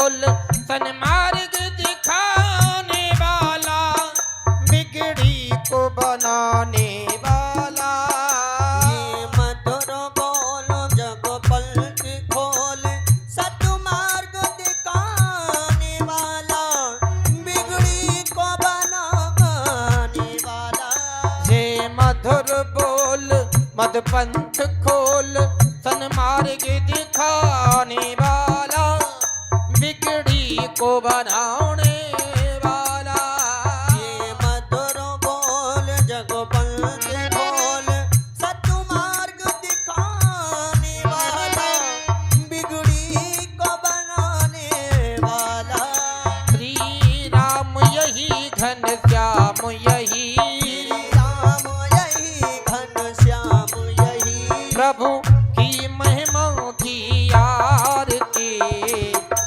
बोल सन्मार्ग दिखाने वाला, बिगड़ी को बनाने वाला। ये मधुर बोल जग पलट खोल, सतमार्ग दिखाने वाला, बिगड़ी को बनाने वाला। ये मधुर बोल मद पंथ खोल, सन्मार्ग दिखाने वाला, बिगड़ी को बनाने वाला। ये मधुर बोल जग पलट खोल, सतमार्ग दिखाने वाला, बिगड़ी को बनाने वाला। श्री राम यही घनश्याम यही, राम यही घनश्याम यही, प्रभु की महिमा की आरती,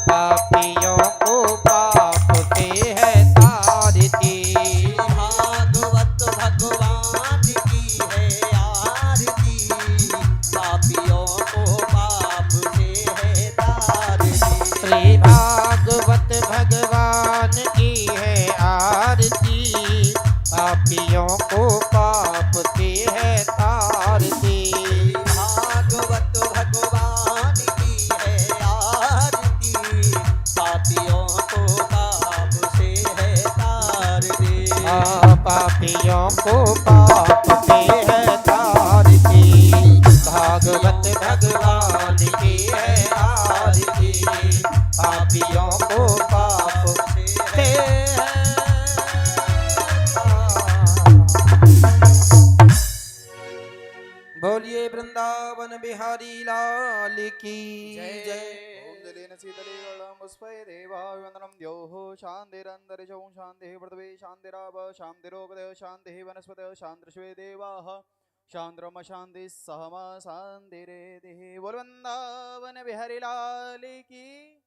पापियों को पाप से है तारती। भागवत भगवान की है आरती, पापियों को पाप से है तारती। श्री भागवत भगवान की है आरती, पापियों को पाप से है तारती। भागवत भगवान की है आरती, पापियों को पाप से है तारती। पापियों को पाप से है तारती। भागवत भगवान की है आरती, पापियों को पाप से है। बोलिए वृंदावन बिहारी लाल की जय। शीतलीगणमुस्पय देवाभिवन्दनं द्योः शान्तिरन्तरिक्षं शान्तिः पृथिवी शान्तिराप शान्तिरोपदयो शान्तिः वनस्पतयो शान्तिर्विश्वे देवाः शान्तिर्ब्रह्म शान्तिः सहमा शान्तिरेधिः। बोल वृंदावन बिहारी लाल की,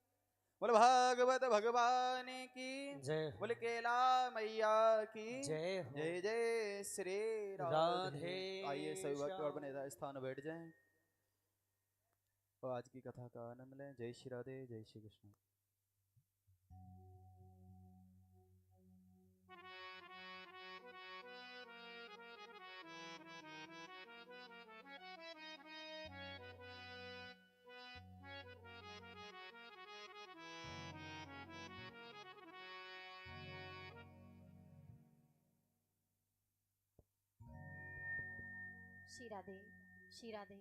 बोल भागवत भगवान की जय बोल केला मैया की जय हो। जय जय श्री राधे आइए सभी भक्त श्याम। अपने स्थान बैठ जाएं और आज की कथा का आनंद लें। जय श्री राधे, जय श्री कृष्ण। श्री राधे, श्री राधे।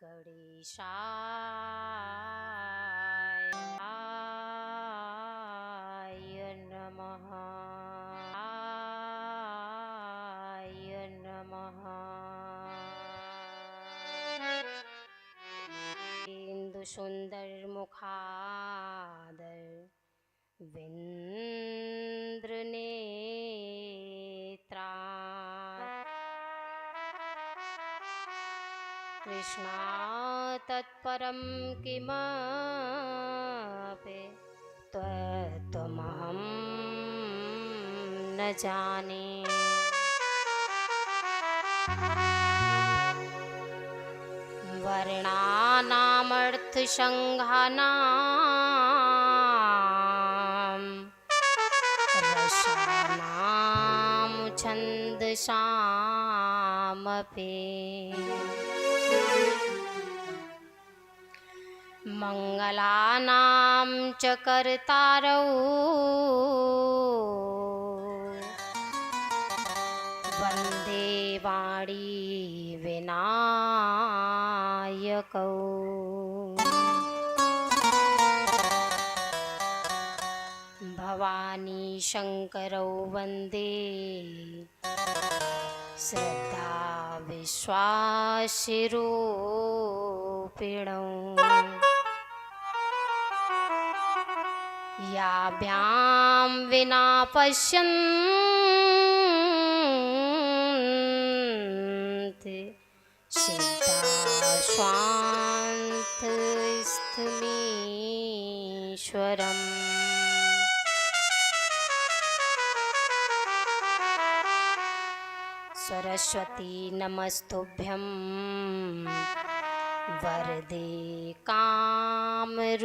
गणेशाय नमः, आय नमः। इंदु सुंदर मुखादर विंद्र नेत्रा, कृष्णा तत्परं किमपि त्वमहं न जाने। वर्णानामर्थसङ्घानां रसानां छन्दसामपि मंगलानां च कर्तारौ वन्दे वाणी विनायकौ। भवानी शङ्करौ वन्दे श्रद्धा विश्वासरूपिणौ याभ्यां विना पश्यन्ति सिद्धाश्वान्तस्थमीश्वरम् सरस्वती नमस्तुभ्यं वरदे कामरूपिणी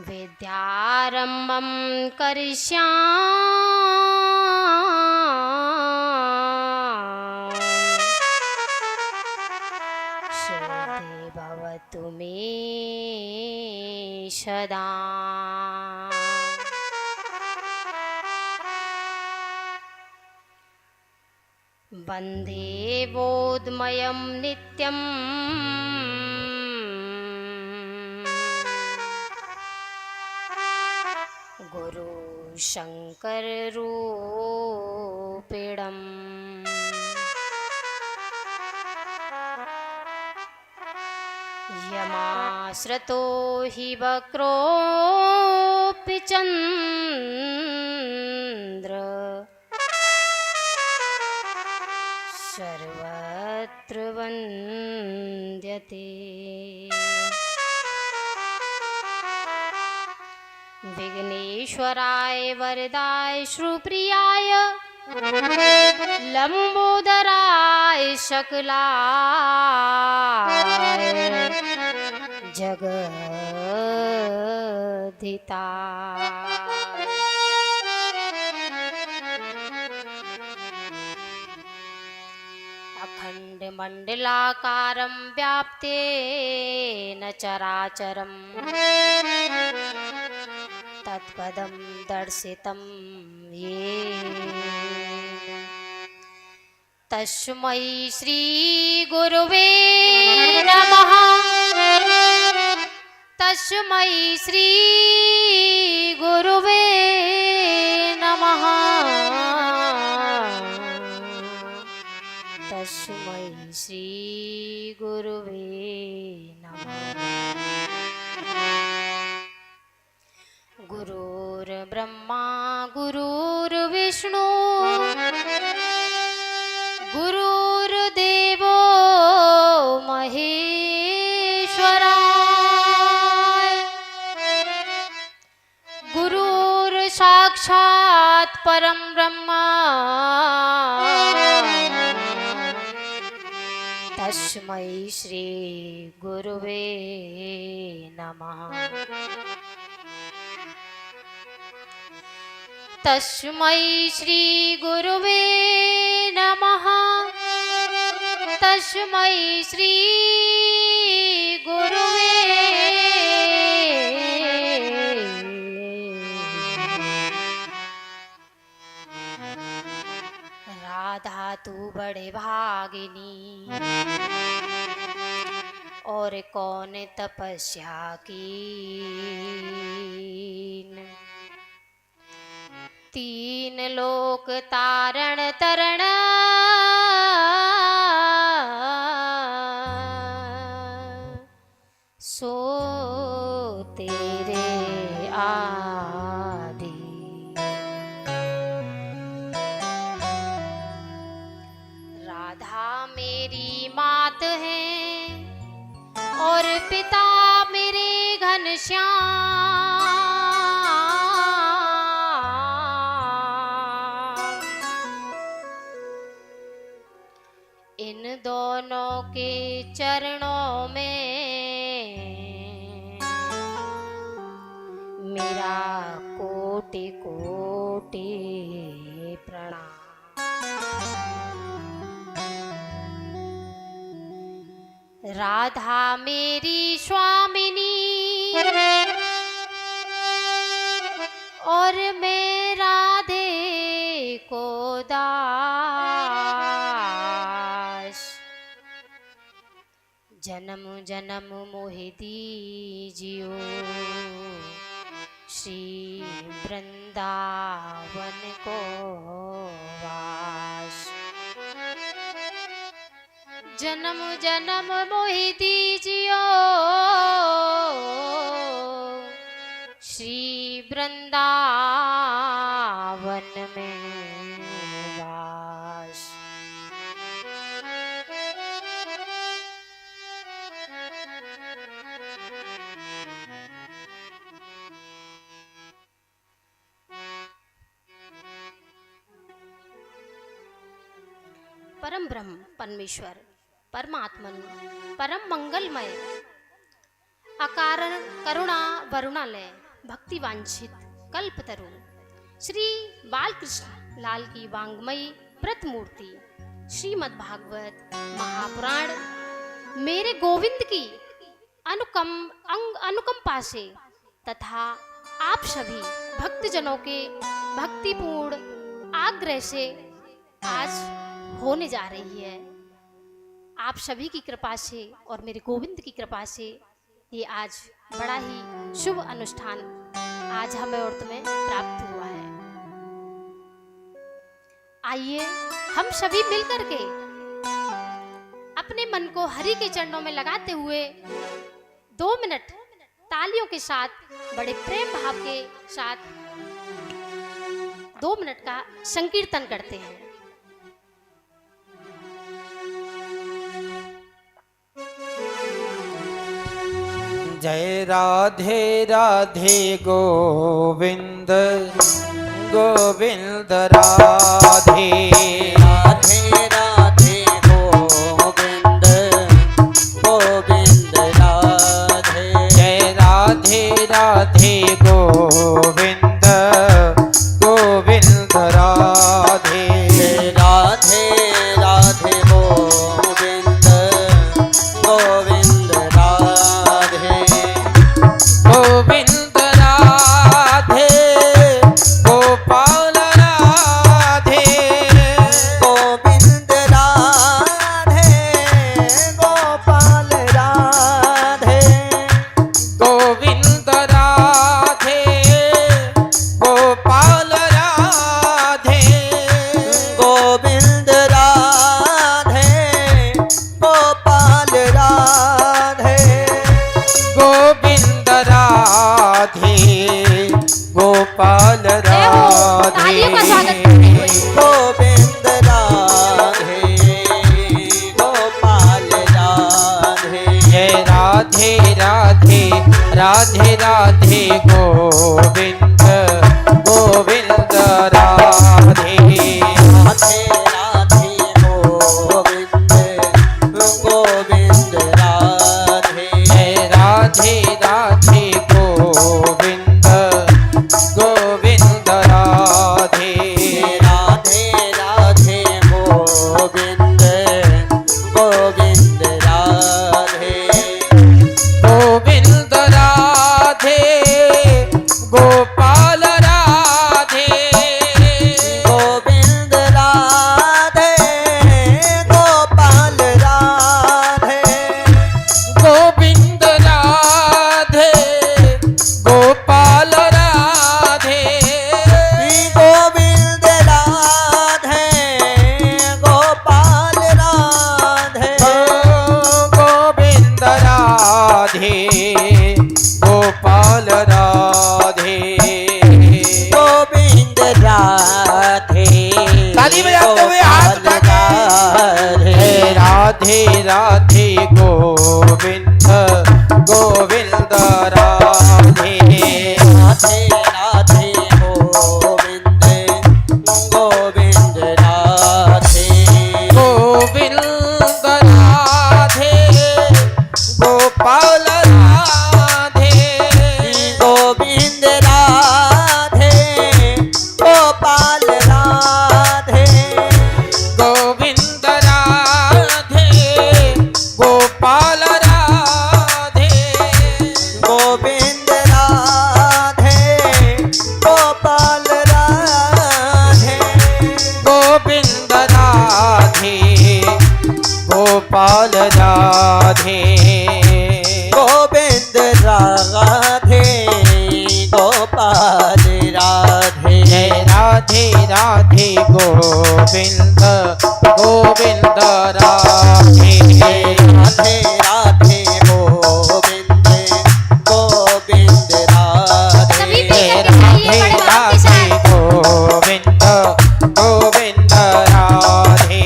विद्यारम्भं करिष्यामि श्रीते भवतु मे सदा। वन्दे बोधमयं नित्यं गुरु शङ्कररूपिणम् यमाश्रितो हि वक्रोऽपि चन्द्र सर्वत्र वन्द्यते। विघ्नेश्वराय वरदाय श्रुप्रियाय लंबोदराय सकलाय जगद्धिताय अखण्डमण्डलाकारं व्याप्तेन चराचरम् तत्पदं दर्शितं येन तस्मै श्री गुरुवे नमः। तस्मै श्री गुरुवे नमः। तस्मै श्री गुरुवे नमः। गुरुर्ब्रह्मा गुरुर्विष्णु गुरुर्देवो महेश्वरा गुरुर्साक्षात् परं ब्रह्म तस्मै श्री गुरुवे नमः। तस्मै श्री गुरुवे नमः। तस्मै श्री गुरुवे राधा तू बड़े भागिनी और कौन तपस्या कीन। तीन लोक तारण तरण सो तेरे आदि। राधा मेरी मात है और पिता मेरे घनश्याम। इन दोनों के चरणों में मेरा कोटि कोटि प्रणाम। राधा मेरी स्वामिनी और मैं राधे को दास। जन्म जन्म मोहि दीजियो श्री वृंदावन को वास। जन्म जन्म मोहि दीजियो श्री वृंदावन में वास। परम ब्रह्म परमेश्वर परमात्मन परम मंगलमय अकारण करुणा वरुणालय भक्ति वांछित कल्पतरु श्री बालकृष्ण लाल की वांग्मयी व्रत मूर्ति श्रीमद् भागवत महापुराण मेरे गोविंद की अनुकंपा से तथा आप सभी भक्तजनों के भक्तिपूर्ण आग्रह से आज होने जा रही है। आप सभी की कृपा से और मेरे गोविंद की कृपा से ये आज बड़ा ही शुभ अनुष्ठान आज हमें और तुम्हें प्राप्त हुआ है। आइए हम सभी मिलकर के अपने मन को हरि के चरणों में लगाते हुए 2 मिनट तालियों के साथ बड़े प्रेम भाव के साथ 2 मिनट का संकीर्तन करते हैं। जय राधे राधे गोविंद गोविंद राधे राधे राधे गोविंद गोविंद राधे। जय राधे राधे गोविंद गोविंद राधे। जय राधे राधे गोविंद गोविंद राधे। गोविंद राधे गोपाल राधे। गोविंद राधे गोपाल राधे। गोविंद राधे गोपाल राधे। गोविंद राधे गोपाल राधे। गोविंद राधे गोपाल जय हो, तालियों का स्वागत राधे। करते हुए। गोविंद राधे गोपाल राधे। जय राधे राधे राधे राधे गोविंद गोविंद राधे। राधे राधे गोविंद गोविंद राधे। जय राधे राधे गोविंद गोविंद राधे। राधे राधे गोविंद गोविंद राधे। गोविंद राधे गोपाल राधे। गोविंद राधे गोपाल राधे। गोविंद राधे गोपाल राधे। गोविंद राधे गोपाल राधे। गोविंद राधे गोपाल राधे। गोविंद राधे ताली बजाते हुए हाथ उठा के। राधे। राधे राधे गोविंद गोविंद राधे। राधे राधे गोविंद गोविंद राधे। गोविंद राधे गोपाल राधे। गोविंद राधे गोपाल राधे। गोविंद राधे गोपाल राधे। गोपाल राधे गोविंद राधे गोपाल राधे जय राधे राधे गोविंद गोविंद राधे राधे राधे गोविंद गोविंद राधे सभी जय मिलकर के राधे गाइए बड़े भाव के राधे साथ। गोविंद गोविंद राधे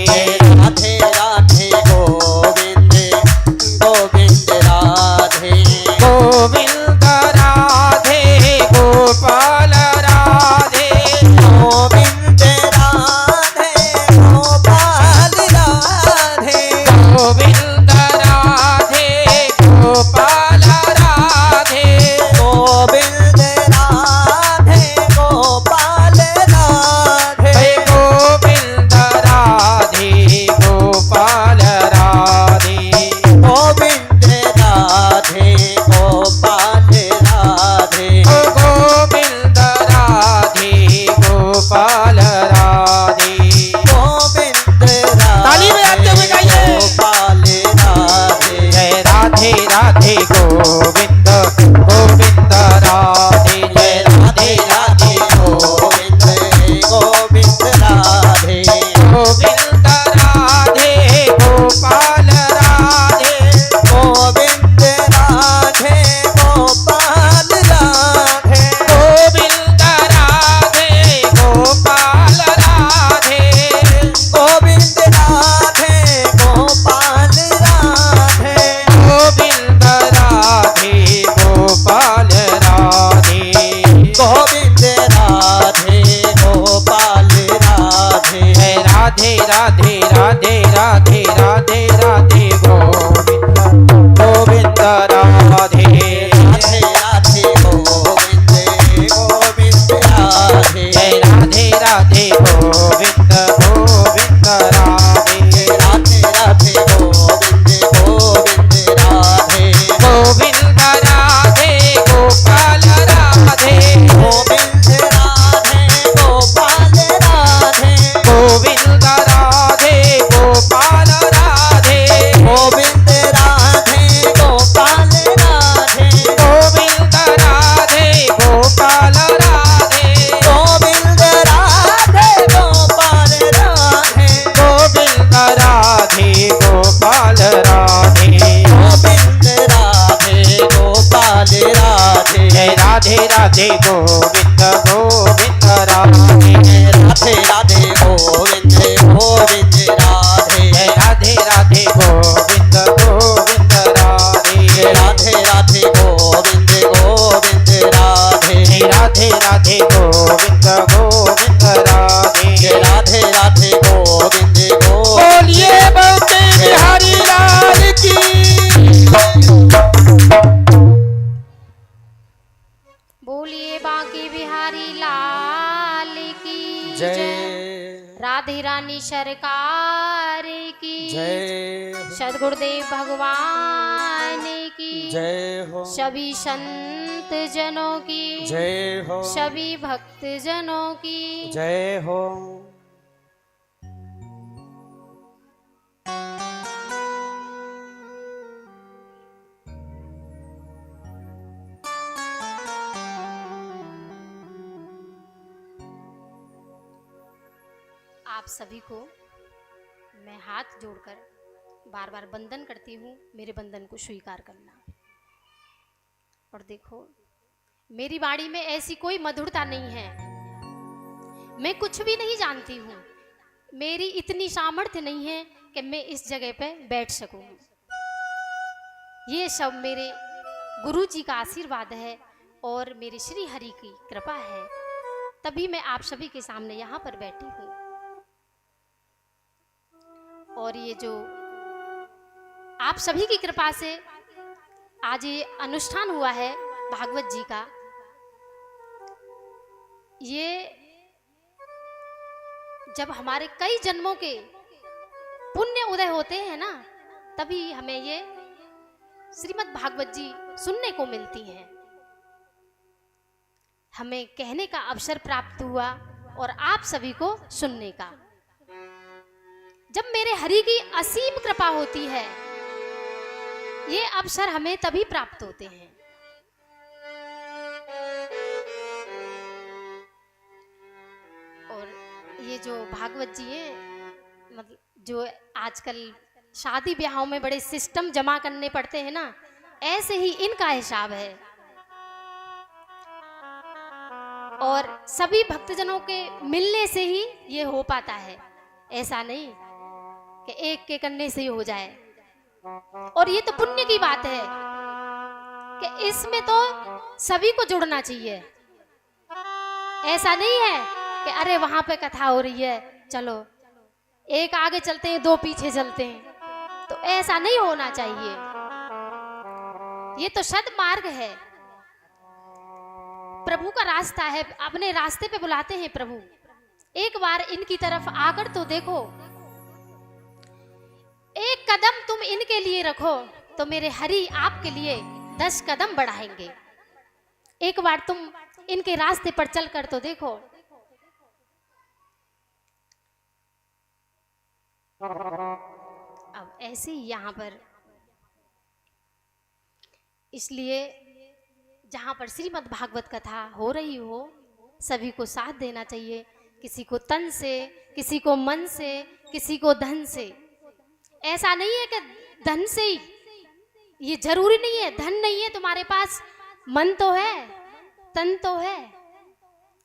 राधे राधे गोविंद गोविंद राधे गोविंद राधे गोपाल राधे गोविंद राधे गोपाल राधे गोविंद राधे गोपाल राधे गोविंद राधे गोपाल राधे हे गोविंद राधे गोपाल राधे गोविंद राधे गोपाल राधे ओ गोविंद राधे गोपाल राधे गोविंद ताली बजाते हुए गाइए। गोपाल राधे जय राधे राधे गोविंद गोविंद राधे जय राधे राधे गोविंद गोविंद राधे गोविंद राधे गोपाल राधे गोविंद राधे गोपाल राधे गोविंद राधे गोपाल राधे गोविंद राधे गोपाल राधे गोविंद राधे गोपाल राधे गोविंद राधे गोपाल राधे जय राधे राधे राधे राधे राधे राधे गोविंद गोविंद राधे राधे राधे गोविंद गोविंद राधे जय राधे राधे गोविंद गोविंद राधे राधे राधे गोविंद गोविंद राधे गोविंद राधे गोपाल राधे गोविंद राधे गोपाल राधे गोविंद राधे गोपाल राधे गोविंद राधे गोपाल राधे गोविंद राधे गोपाल राधे गोविंद राधे गोपाल राधे गोविंद राधे गोपाल राधे गोविंद राधे गोपाल राधे जय राधे राधे गोविंद गोविंद राधे राधे राधे गोविंद गोविंद राधे जय राधे राधे गोविंद गोविंद राधे राधे राधे गोविंद गोविंद राधे जय राधे राधे गोविंद गोविंद राधे राधे राधे गोविंद गोविंद बोलिए बलते बिहारी लाल की बोलिए बांके बिहारी लाल की जय राधे रानी सरकार की जय सदगुरुदेव भगवान की जय हो सभी संत जनों की जय हो सभी भक्त जनों की जय हो आप सभी को मैं हाथ जोड़कर बार बार बंधन करती हूँ, मेरे बंधन को स्वीकार करना। और देखो, मेरी वाणी में ऐसी कोई मधुरता नहीं है, मैं कुछ भी नहीं जानती हूँ, मेरी इतनी सामर्थ्य नहीं है कि मैं इस जगह पे बैठ सकूँ। ये सब मेरे गुरु जी का आशीर्वाद है और मेरे श्री हरि की कृपा है, तभी मैं आप सभी के सामने यहाँ पर बैठी हूँ। और ये जो आप सभी की कृपा से आज ये अनुष्ठान हुआ है भागवत जी का, ये जब हमारे कई जन्मों के पुण्य उदय होते हैं ना, तभी हमें ये श्रीमद् भागवत जी सुनने को मिलती हैं। हमें कहने का अवसर प्राप्त हुआ और आप सभी को सुनने का। जब मेरे हरि की असीम कृपा होती है, ये अवसर हमें तभी प्राप्त होते हैं। और ये जो भागवत जी है, मतलब जो आजकल शादी ब्याहों में बड़े सिस्टम जमा करने पड़ते हैं ना, ऐसे ही इनका हिसाब है। और सभी भक्तजनों के मिलने से ही ये हो पाता है, ऐसा नहीं कि एक के करने से ही हो जाए। और ये तो पुण्य की बात है कि इसमें तो सभी को जुड़ना चाहिए। ऐसा नहीं है कि अरे वहां पे कथा हो रही है, चलो एक आगे चलते हैं, दो पीछे चलते हैं, तो ऐसा नहीं होना चाहिए। ये तो सद्मार्ग है, प्रभु का रास्ता है, अपने रास्ते पे बुलाते हैं प्रभु। एक बार इनकी तरफ आकर तो देखो, एक कदम तुम इनके लिए रखो तो मेरे हरि आपके लिए 10 कदम बढ़ाएंगे। एक बार तुम इनके रास्ते पर चलकर तो देखो। अब ऐसे ही यहाँ पर, इसलिए जहाँ पर श्रीमद् भागवत कथा हो रही हो, सभी को साथ देना चाहिए। किसी को तन से, किसी को मन से, किसी को धन से। ऐसा नहीं है कि धन से ही, ये जरूरी नहीं है। धन नहीं है तुम्हारे पास, मन तो है, तन तो है,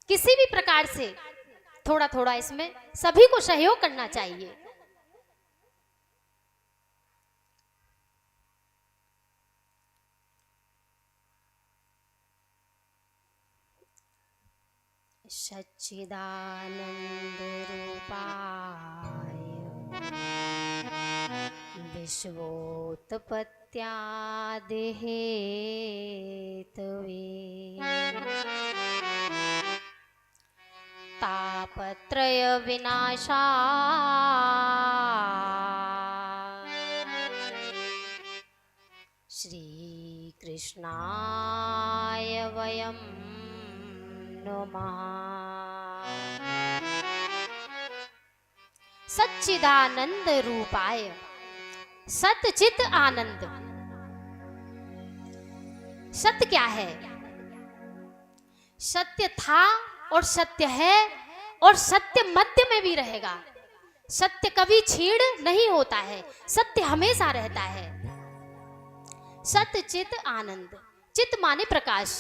किसी भी प्रकार से थोड़ा थोड़ा इसमें सभी को सहयोग करना चाहिए। सच्चिदानंद रूपाय विश्वोत्पत्त्यादि हेतवे तापत्रय विनाशाय श्री कृष्णाय वयं नमः। सच्चिदानंद रूपाय, सतचित आनंद। सत्य क्या है? सत्य था और सत्य है और सत्य मध्य में भी रहेगा। सत्य कभी छीड़ नहीं होता है, सत्य हमेशा रहता है। सतचित आनंद, चित माने प्रकाश।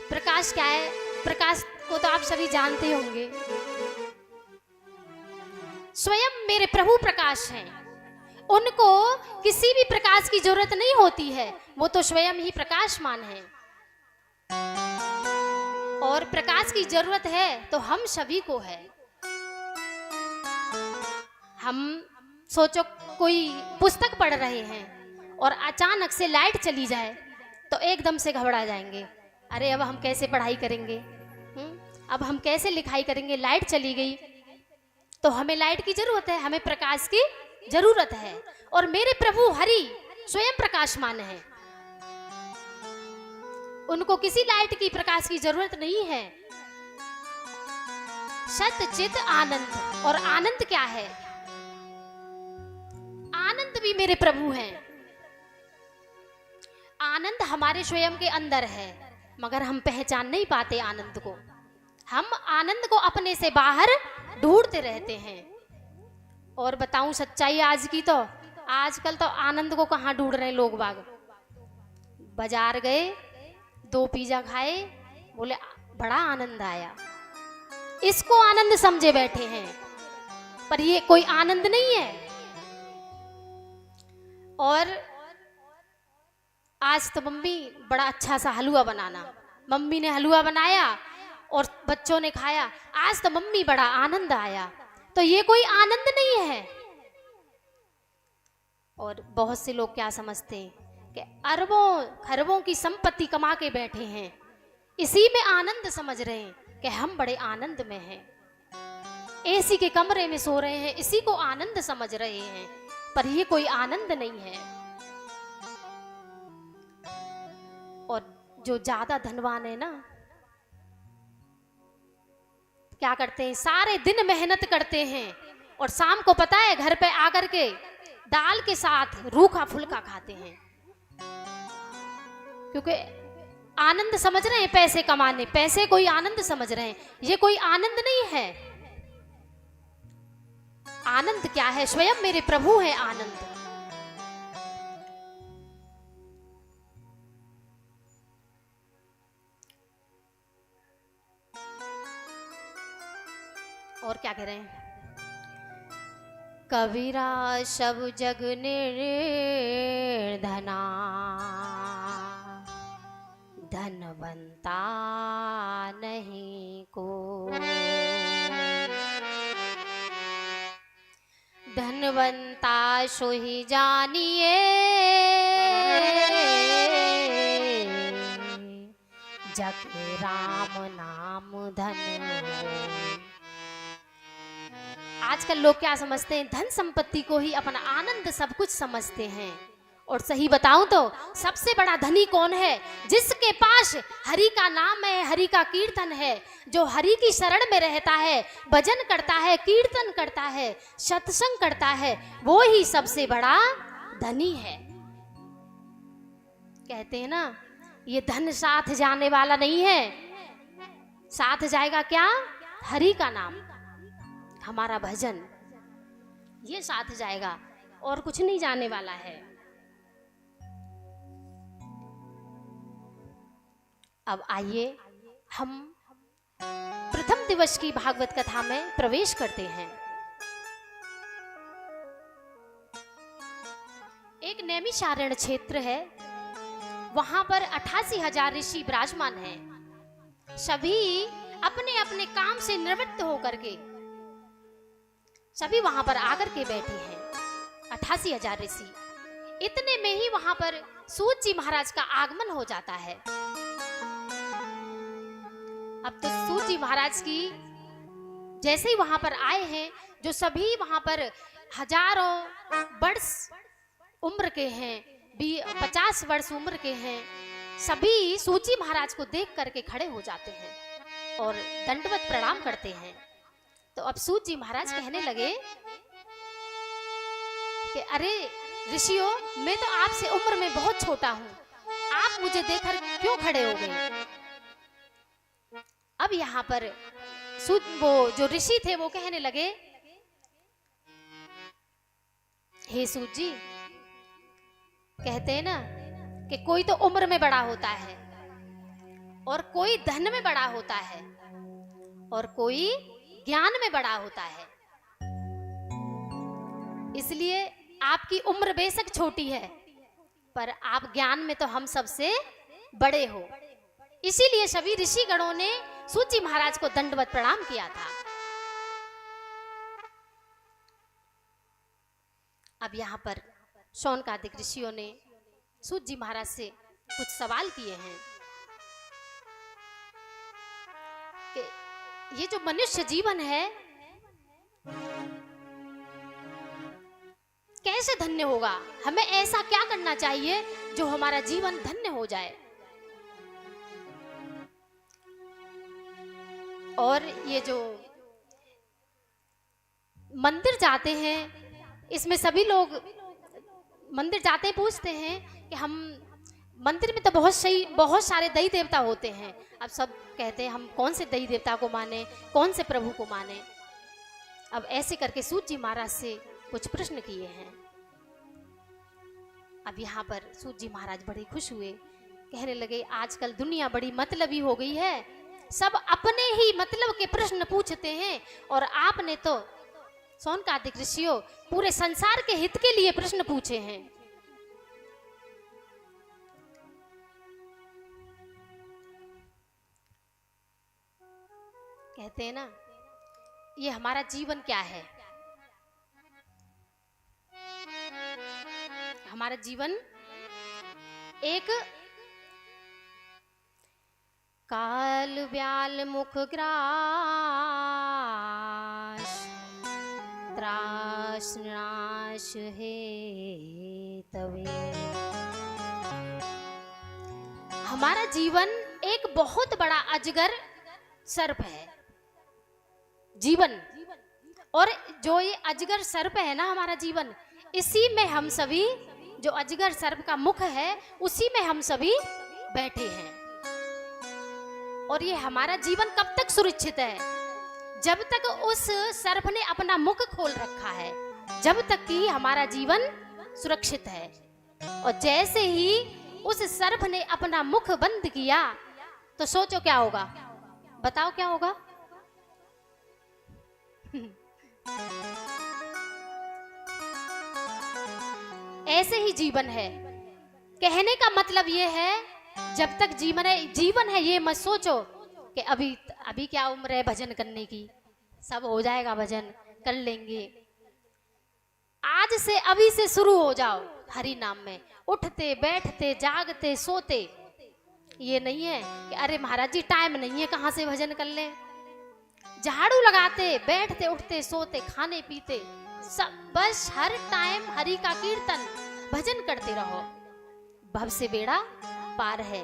प्रकाश क्या है? प्रकाश को तो आप सभी जानते होंगे। स्वयं मेरे प्रभु प्रकाश हैं, उनको किसी भी प्रकाश की जरूरत नहीं होती है, वो तो स्वयं ही प्रकाशमान है। और प्रकाश की जरूरत है तो हम सभी को है। हम सोचो कोई पुस्तक पढ़ रहे हैं और अचानक से लाइट चली जाए तो एकदम से घबरा जाएंगे, अरे अब हम कैसे पढ़ाई करेंगे, अब हम कैसे लिखाई करेंगे, लाइट चली गई। तो हमें लाइट की जरूरत है, हमें प्रकाश की जरूरत है। और मेरे प्रभु हरि स्वयं प्रकाशमान है, उनको किसी लाइट की प्रकाश की जरूरत नहीं है। सतचित आनंद। और आनंद क्या है? आनंद भी मेरे प्रभु हैं। आनंद हमारे स्वयं के अंदर है, मगर हम पहचान नहीं पाते आनंद को। हम आनंद को अपने से बाहर ढूंढते रहते हैं। और बताऊं सच्चाई आज की, तो आजकल तो आनंद को कहाँ ढूंढ रहे हैं लोग बाग। बाजार गए, 2 पिज्जा खाए, बोले बड़ा आनंद आया, इसको आनंद समझे बैठे हैं, पर ये कोई आनंद नहीं है। और आज तो मम्मी बड़ा अच्छा सा हलवा बनाना, मम्मी ने हलवा बनाया और बच्चों ने खाया, आज तो मम्मी बड़ा आनंद आया, तो ये कोई आनंद नहीं है। और बहुत से लोग क्या समझते हैं कि अरबों खरबों की संपत्ति कमा के बैठे हैं, इसी में आनंद समझ रहे हैं कि हम बड़े आनंद में हैं। एसी के कमरे में सो रहे हैं, इसी को आनंद समझ रहे हैं, पर ये कोई आनंद नहीं है। और जो ज्यादा धनवान है ना, क्या करते हैं, सारे दिन मेहनत करते हैं और शाम को पता है घर पे आकर के दाल के साथ रूखा फुल्का खाते हैं, क्योंकि आनंद समझ रहे हैं पैसे कमाने, पैसे कोई आनंद समझ रहे हैं। ये कोई आनंद नहीं है। आनंद क्या है? स्वयं मेरे प्रभु है आनंद। और क्या कह रहे हैं? कबीरा सब जग निर्धना, धनवंता नहीं को। धनवंता सो ही जानिए, जग राम नाम धन। आजकल लोग क्या समझते हैं? धन संपत्ति को ही अपना आनंद सब कुछ समझते हैं। और सही बताऊं तो सबसे बड़ा धनी कौन है? जिसके पास हरि का नाम है, हरि का कीर्तन है, जो हरि की शरण में रहता है, भजन करता है, कीर्तन करता है, सत्संग करता है, वो ही सबसे बड़ा धनी है। कहते हैं ना, ये धन साथ जाने वाला नहीं है। साथ जाएगा क्या? हरि का नाम, हमारा भजन, ये साथ जाएगा, और कुछ नहीं जाने वाला है। अब आइए हम प्रथम दिवस की भागवत कथा में प्रवेश करते हैं। एक नैमिषारण्य क्षेत्र है, वहां पर 88,000 ऋषि विराजमान हैं। सभी अपने अपने काम से निवृत्त होकर के सभी वहां पर आकर के बैठे हैं, 88,000 ऋषि। इतने में ही वहां पर सूत जी महाराज का आगमन हो जाता है। अब तो सूत जी महाराज की जैसे ही वहां पर आए हैं, जो सभी वहां पर हजारों वर्ष उम्र के हैं, 50 वर्ष उम्र के हैं, सभी सूत जी महाराज को देख करके खड़े हो जाते हैं और दंडवत प्रणाम करते हैं। तो अब सूत जी महाराज कहने लगे कि अरे ऋषियों, मैं तो आपसे उम्र में बहुत छोटा हूं, आप मुझे देखकर क्यों खड़े हो गए? अब यहाँ पर वो जो ऋषि थे वो कहने लगे, हे सूत जी, कहते हैं ना कि कोई तो उम्र में बड़ा होता है, और कोई धन में बड़ा होता है, और कोई ज्ञान में बड़ा होता है। इसलिए आपकी उम्र बेशक छोटी है, पर आप ज्ञान में तो हम सबसे बड़े हो। इसीलिए सभी ऋषिगणों ने सूत जी महाराज को दंडवत प्रणाम किया था। अब यहाँ पर शौनकादिक ऋषियों ने सूत जी महाराज से कुछ सवाल किए हैं कि ये जो मनुष्य जीवन है कैसे धन्य होगा? हमें ऐसा क्या करना चाहिए जो हमारा जीवन धन्य हो जाए? और ये जो मंदिर जाते हैं, इसमें सभी लोग मंदिर जाते पूछते हैं कि हम मंदिर में तो बहुत सारे देवी देवता होते हैं। अब सब कहते हैं हम कौन से देवी देवता को माने, कौन से प्रभु को माने। अब ऐसे करके सूत जी महाराज से कुछ प्रश्न किए हैं। अब यहाँ पर सूत जी महाराज बड़े खुश हुए, कहने लगे आजकल दुनिया बड़ी मतलबी हो गई है, सब अपने ही मतलब के प्रश्न पूछते हैं, और आपने तो शौनकादिक ऋषियों पूरे संसार के हित के लिए प्रश्न पूछे हैं। कहते हैं ना, ये हमारा जीवन क्या है? हमारा जीवन एक काल व्याल मुख ग्रास त्रास नाश है तवे। हमारा जीवन एक बहुत बड़ा अजगर सर्प है। जीवन। और जो ये अजगर सर्प है ना हमारा जीवन, इसी में हम सभी, जो अजगर सर्प का मुख है उसी में हम सभी बैठे हैं। और ये हमारा जीवन कब तक सुरक्षित है? जब तक उस सर्प ने अपना मुख खोल रखा है, जब तक कि हमारा जीवन सुरक्षित है। और जैसे ही उस सर्प ने अपना मुख बंद किया तो सोचो क्या होगा, बताओ क्या होगा? ऐसे ही जीवन है। कहने का मतलब ये है, जब तक जीवन है ये मत सोचो कि अभी क्या उम्र है भजन करने की, सब हो जाएगा, भजन कर लेंगे। आज से अभी से शुरू हो जाओ हरि नाम में, उठते बैठते जागते सोते। ये नहीं है कि अरे महाराज जी टाइम नहीं है, कहाँ से भजन कर ले। झाड़ू लगाते बैठते उठते सोते खाने पीते सब, बस हर टाइम हरि का कीर्तन भजन करते रहो, भव से बेड़ा पार है।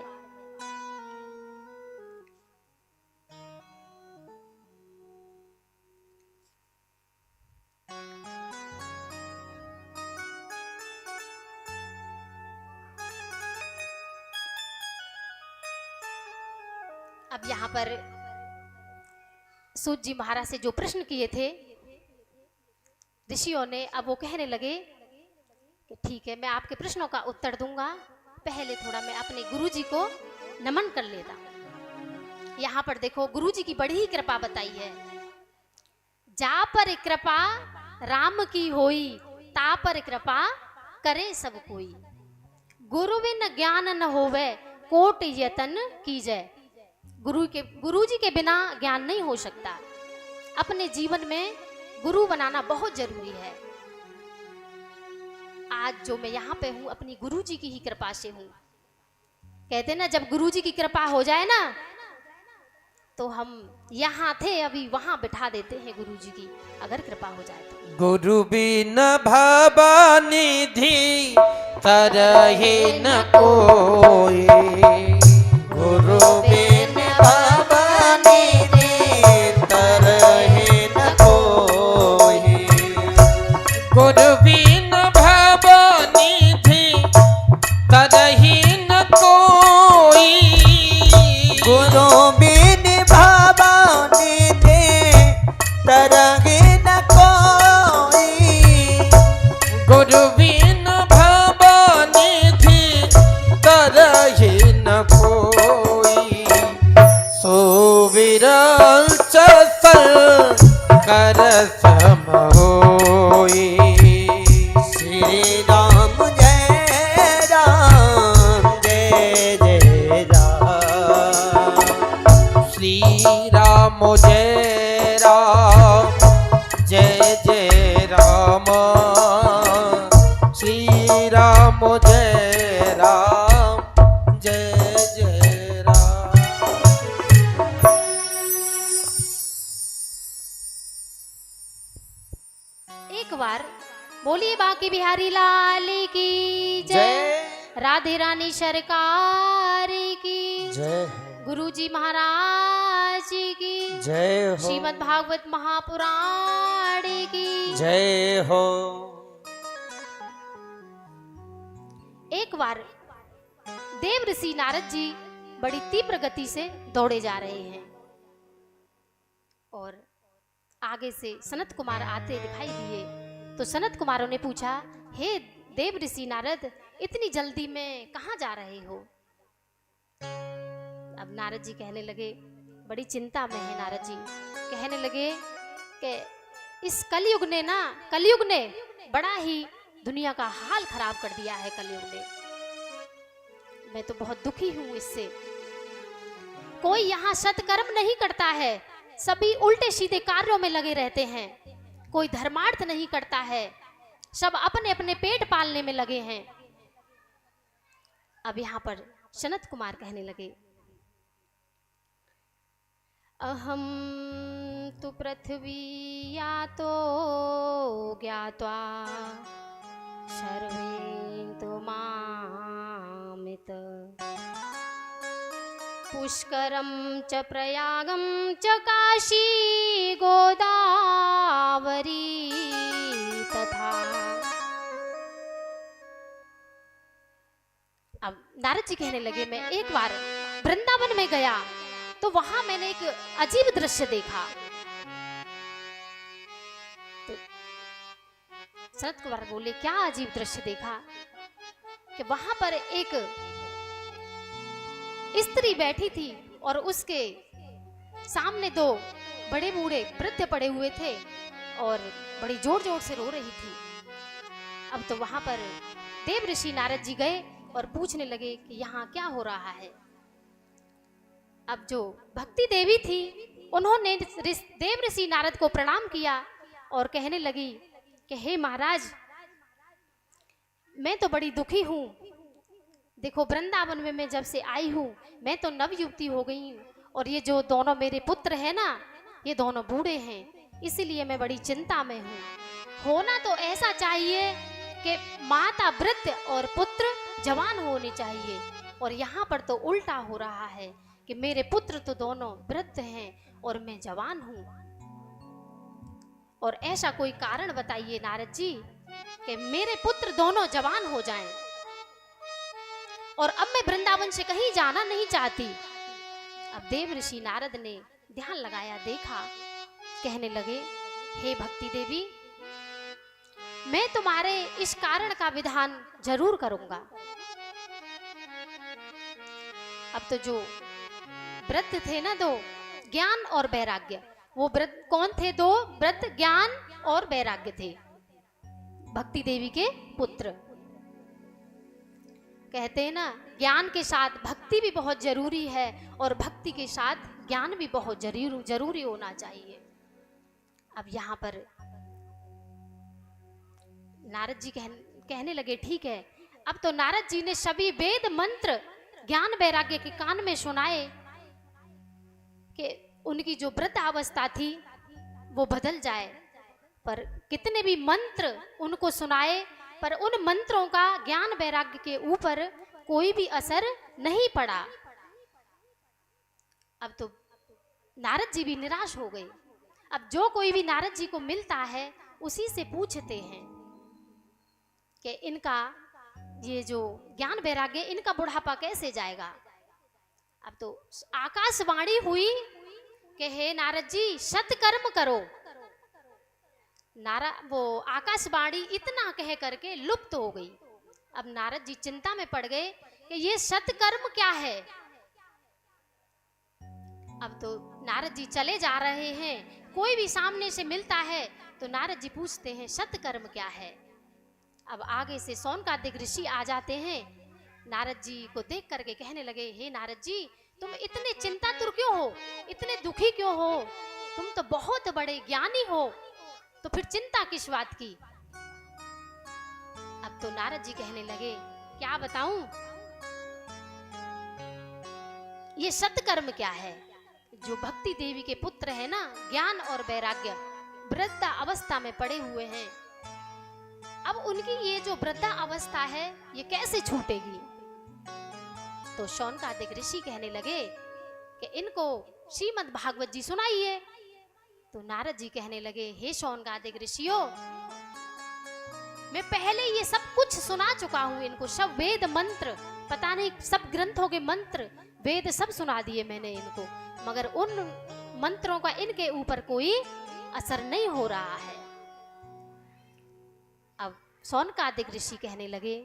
अब यहाँ पर सूत जी महाराज से जो प्रश्न किए थे ऋषियों ने, अब वो कहने लगे कि ठीक है मैं आपके प्रश्नों का उत्तर दूंगा, पहले थोड़ा मैं अपने गुरुजी को नमन कर लेता हूं। यहाँ पर देखो गुरुजी की बड़ी ही कृपा बताई है। जा पर कृपा राम की होई, ता पर कृपा करे सब कोई। गुरु बिन ज्ञान न होवे, कोट यतन कीजय। गुरुजी के बिना ज्ञान नहीं हो सकता। अपने जीवन में गुरु बनाना बहुत जरूरी है। आज जो मैं यहाँ पे हूँ अपनी गुरुजी की ही कृपा से हूँ। कहते ना जब गुरुजी की कृपा हो जाए ना तो हम यहाँ थे अभी वहां बिठा देते हैं गुरुजी की, अगर कृपा हो जाए तो। गुरु बिन भवनिधि तरहि न कोई, गुरु बिन भवनिधि तरहि न कोई। गुरु बिन भवनिधि तरहि न कोई, गुरु बिन भवनिधि तरहि न कोई। गुरु बिन भवनिधि तरहि न कोई। सो विरल चल कर सम होई। श्री राम जय राम जय जय राम। श्री राम जय राम जय जय राम। श्री राम जय राम जय जय राम। एक बार बोलिए बांके बिहारी लाल की जय, राधे रानी सरकार की जय गुरुजी महाराज की जय हो, श्रीमद् भागवत महापुराण की जय हो। एक बार देव ऋषि नारद जी बड़ी तीव्र गति से दौड़े जा रहे हैं और आगे से सनत कुमार आते दिखाई दिए। तो सनत कुमारों ने पूछा, हे देव ऋषि नारद इतनी जल्दी में कहाँ जा रहे हो? अब नारद जी कहने लगे, बड़ी चिंता में है नारद जी। कहने लगे कि इस कलयुग ने बड़ा ही दुनिया का हाल खराब कर दिया है। कलयुग ने, मैं तो बहुत दुखी हूं इससे। कोई यहाँ सत्कर्म नहीं करता है, सभी उल्टे सीधे कार्यों में लगे रहते हैं। कोई धर्मार्थ नहीं करता है, सब अपने अपने पेट पालने में लगे हैं। अब यहाँ पर सनत कुमार कहने लगे, अहम तु पृथ्वी यातो ज्ञात्वा सर्वे तु मामित पुष्करम च प्रयागम च काशी गोदावरी तथा। अब नारद जी कहने लगे, मैं एक बार वृंदावन में गया तो वहां मैंने एक अजीब दृश्य देखा। तो सनत कुमार बोले, क्या अजीब दृश्य देखा? कि वहां पर एक स्त्री बैठी थी और उसके सामने दो बड़े बूढ़े वृद्ध पड़े हुए थे और बड़ी जोर जोर से रो रही थी। अब तो वहां पर देव ऋषि नारद जी गए और पूछने लगे कि यहाँ क्या हो रहा है। अब जो भक्ति देवी थी उन्होंने देव ऋषि नारद को प्रणाम किया और कहने लगी कि हे महाराज, मैं तो बड़ी दुखी हूँ। देखो वृंदावन में मैं जब से आई हूँ मैं तो नव युवती हो गई हूँ और ये जो दोनों मेरे पुत्र हैं ना, ये दोनों बूढ़े हैं, इसीलिए मैं बड़ी चिंता में हूँ। होना तो ऐसा चाहिए कि माता वृद्ध और पुत्र जवान होने चाहिए, और यहाँ पर तो उल्टा हो रहा है कि मेरे पुत्र तो दोनों वृद्ध हैं और मैं जवान हूँ। और ऐसा कोई कारण बताइए नारद जी कि मेरे पुत्र दोनों जवान हो जाएं, और अब मैं वृंदावन से कहीं जाना नहीं चाहती। अब देव ऋषि नारद ने ध्यान लगाया, देखा, कहने लगे, हे भक्ति देवी, मैं तुम्हारे इस कारण का विधान जरूर करूंगा। अब तो जो वृद्ध थे ना दो, ज्ञान और वैराग्य, वो वृद्ध कौन थे? दो वृद्ध ज्ञान और वैराग्य थे, भक्ति देवी के पुत्र। कहते हैं ना, ज्ञान के साथ भक्ति भी बहुत जरूरी है और भक्ति के साथ ज्ञान भी बहुत जरूरी होना चाहिए। अब यहाँ पर नारद जी कहने लगे, ठीक है। अब तो नारद जी ने सभी वेद मंत्र ज्ञान वैराग्य के कान में सुनाए कि उनकी जो वृद्ध अवस्था थी वो बदल जाए, पर कितने भी मंत्र उनको सुनाए पर उन मंत्रों का ज्ञान वैराग्य के ऊपर कोई भी असर नहीं पड़ा। अब तो नारद जी भी निराश हो गए। अब जो कोई भी नारद जी को मिलता है उसी से पूछते हैं कि इनका ये जो ज्ञान वैराग्य, इनका बुढ़ापा कैसे जाएगा। अब तो आकाशवाणी हुई कि हे नारद जी, सत्कर्म करो। वो आकाशवाणी इतना कह करके लुप्त हो गई। अब नारद जी चिंता में पड़ गए कि ये सत्कर्म क्या है। अब तो नारद जी चले जा रहे हैं, कोई भी सामने से मिलता है तो नारद जी पूछते हैं सत्कर्म क्या है। अब आगे से सौनकादिक ऋषि आ जाते हैं, नारद जी को देख करके कहने लगे, हे नारद जी, तुम इतने चिंतातुर क्यों हो, इतने दुखी क्यों हो? तुम तो बहुत बड़े ज्ञानी हो, तो फिर चिंता किस बात की? अब तो नारद जी कहने लगे, क्या बताऊं, ये सत्कर्म क्या है? जो भक्ति देवी के पुत्र है ना, ज्ञान और वैराग्य, वृद्धा अवस्था में पड़े हुए हैं। अब उनकी ये जो वृद्धा अवस्था है ये कैसे छूटेगी? तो शौनकादिक ऋषि कहने लगे कि इनको श्रीमद् भागवत जी सुनाइए। तो नारद जी कहने लगे, हे शौनकादिक ऋषियों, मैं पहले ये सब कुछ सुना चुका हूं इनको, सब वेद मंत्र, पता नहीं सब ग्रंथों के मंत्र वेद सब सुना दिए मैंने इनको, मगर उन मंत्रों का इनके ऊपर कोई असर नहीं हो रहा है। अब सौनकादिक ऋषि कहने लगे,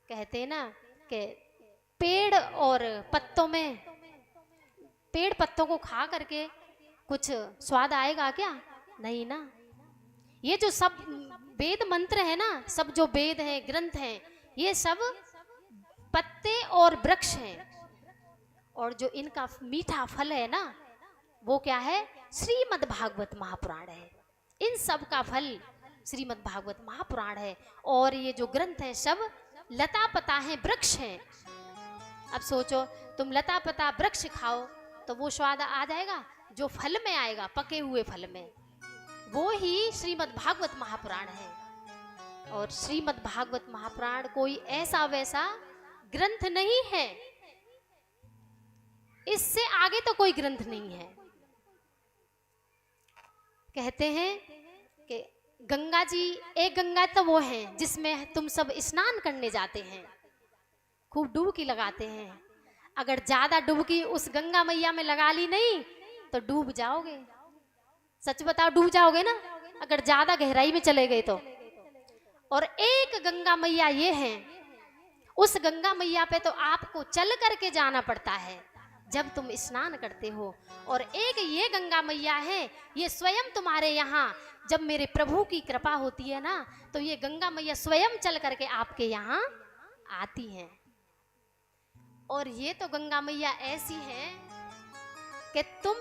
कहते हैं ना कि पेड़ और पत्तों में, पेड़ पत्तों को खा करके कुछ स्वाद आएगा क्या? नहीं ना। ये जो सब वेद मंत्र है ना, सब जो वेद हैं, ग्रंथ हैं, ये सब पत्ते और वृक्ष हैं, और जो इनका मीठा फल है ना, वो क्या है? श्रीमद् भागवत महापुराण है। इन सब का फल श्रीमद् भागवत महापुराण है, और ये जो ग्रंथ है सब लता पता हैं, वृक्ष हैं। अब सोचो, तुम लता पता वृक्ष खाओ तो वो स्वाद आ जाएगा जो फल में आएगा, पके हुए फल में, वो ही श्रीमद् भागवत महापुराण है। और श्रीमद् भागवत महापुराण कोई ऐसा वैसा ग्रंथ नहीं है इससे आगे तो कोई ग्रंथ नहीं है। कहते हैं कि गंगा जी, एक गंगा तो वो है जिसमें तुम सब स्नान करने जाते हैं, खूब डुबकी लगाते हैं। अगर ज्यादा डुबकी उस गंगा मैया में लगा ली नहीं तो डूब जाओगे। सच बताओ, डूब जाओगे ना अगर ज्यादा गहराई में चले गए तो। और एक गंगा मैया ये है, उस गंगा मैया पे तो आपको चल करके जाना पड़ता है जब तुम स्नान करते हो। और एक ये गंगा मैया है, ये स्वयं तुम्हारे यहाँ जब मेरे प्रभु की कृपा होती है ना, तो ये गंगा मैया स्वयं चल करके आपके यहाँ आती हैं। और ये तो गंगा मैया ऐसी है कि तुम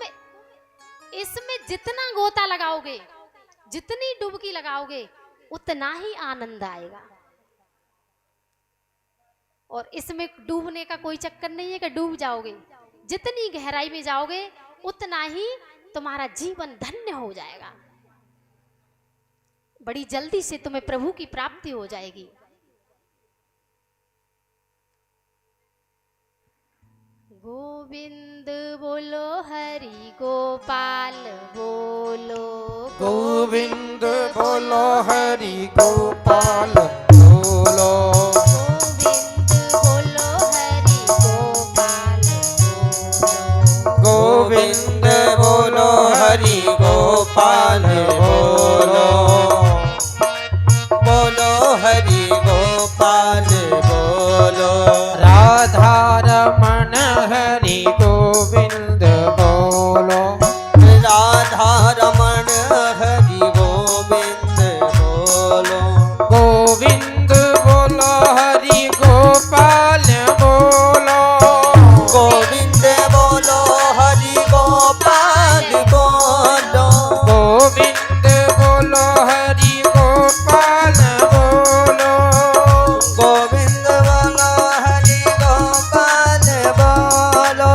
इसमें जितना गोता लगाओगे, जितनी डुबकी लगाओगे, उतना ही आनंद आएगा। और इसमें डूबने का कोई चक्कर नहीं है कि डूब जाओगे। जितनी गहराई में जाओगे उतना ही तुम्हारा जीवन धन्य हो जाएगा, बड़ी जल्दी से तुम्हें प्रभु की प्राप्ति हो जाएगी। गोविंद बोलो, हरि गोपाल बोलो, गोविंद बोलो, हरि गोपाल बोलो, गोविंद बोलो, हरि गोपाल बोलो, गोविंद बोलो हरि गोपाल बोलो, बोलो हरि गोपाल बोलो। राधा रमण हरि गोविंद बोलो, राधा रमण हरि गोविंद बोलो, गोविंद बोलो, हरि गोपाल बोलो, गोविंद बोलो हरि गोपाल बोलो, गोविंद बोलो, हरि गोपाल बोलो, गोविंद बोलो हरि गोपाल बोलो।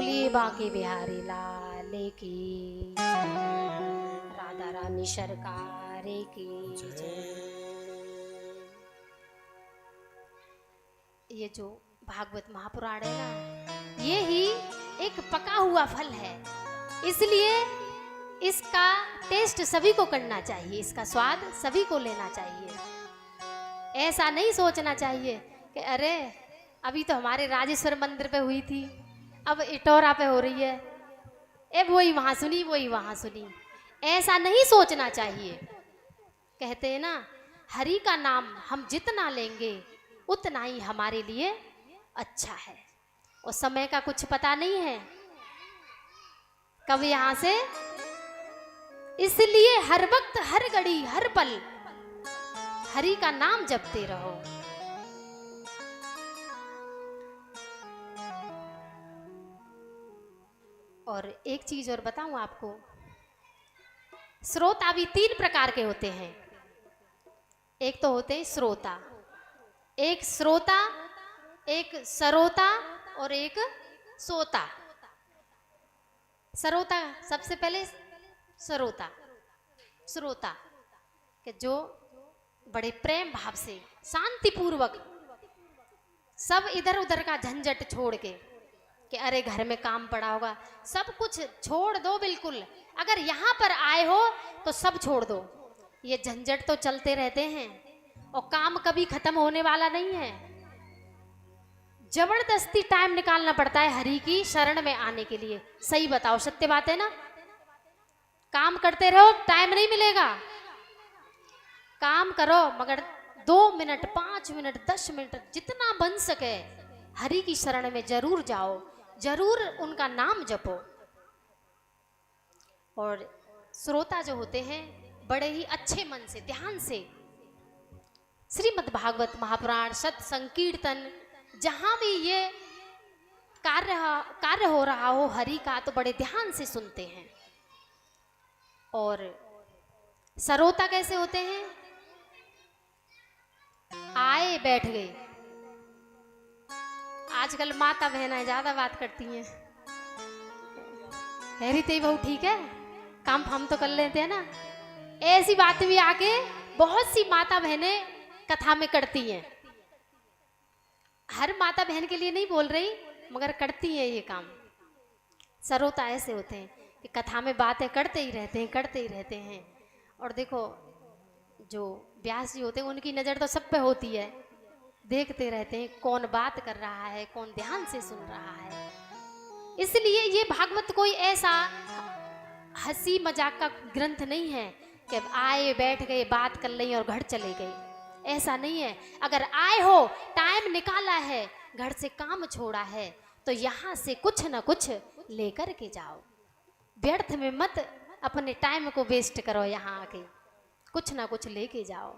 बोलिए बांके बिहारी लाल की राधा रानी सरकार की ये जो भागवत महापुराण है ना, ये ही एक पका हुआ फल है, इसलिए इसका टेस्ट सभी को करना चाहिए, इसका स्वाद सभी को लेना चाहिए। ऐसा नहीं सोचना चाहिए कि अरे अभी तो हमारे राजेश्वर मंदिर पे हुई थी, अब इटौरा पे हो रही है, अब वही वहां सुनी वही वहां सुनी, ऐसा नहीं सोचना चाहिए। कहते हैं ना, हरि का नाम हम जितना लेंगे उतना ही हमारे लिए अच्छा है, और समय का कुछ पता नहीं है कब यहां से, इसलिए हर वक्त हर घड़ी हर पल हरि का नाम जपते रहो। और एक चीज और बताऊं आपको, श्रोता भी 3 प्रकार के होते हैं। एक तो होते हैं श्रोता, एक श्रोता, एक सरोता और एक सोता। सरोता सबसे पहले सरोता, श्रोता कि जो बड़े प्रेम भाव से शांतिपूर्वक सब इधर उधर का झंझट छोड़ के कि अरे घर में काम पड़ा होगा, सब कुछ छोड़ दो बिल्कुल, अगर यहाँ पर आए हो तो सब छोड़ दो। ये झंझट तो चलते रहते हैं और काम कभी खत्म होने वाला नहीं है, जबरदस्ती टाइम निकालना पड़ता है हरि की शरण में आने के लिए। सही बताओ, सत्य बात है ना? काम करते रहो, टाइम नहीं मिलेगा। काम करो मगर 2 मिनट 5 मिनट 10 मिनट जितना बन सके हरि की शरण में जरूर जाओ, जरूर उनका नाम जपो। और श्रोता जो होते हैं बड़े ही अच्छे मन से ध्यान से श्रीमद् भागवत महापुराण सत्संग कीर्तन जहां भी ये कार्य हो रहा हो हरि का, तो बड़े ध्यान से सुनते हैं। और सरोता कैसे होते हैं? आए बैठ गए। आजकल माता बहनें ज्यादा बात करती हैं, हेरी तेरी बहू ठीक है, काम हम तो कर लेते हैं ना, ऐसी बात भी आके बहुत सी माता बहनें कथा में करती हैं। हर माता बहन के लिए नहीं बोल रही, मगर करती है ये काम। सरोता ऐसे होते हैं कि कथा में बातें करते ही रहते हैं। और देखो जो व्यास जी होते हैं उनकी नज़र तो सब पे होती है, देखते रहते हैं कौन बात कर रहा है, कौन ध्यान से सुन रहा है। इसलिए ये भागवत कोई ऐसा हंसी मजाक का ग्रंथ नहीं है कि आए बैठ गए बात कर ली और घर चले गए, ऐसा नहीं है। अगर आए हो, टाइम निकाला है, घर से काम छोड़ा है, तो यहाँ से कुछ ना कुछ लेकर के जाओ। व्यर्थ में मत अपने टाइम को वेस्ट करो, यहाँ आके कुछ ना कुछ लेके जाओ।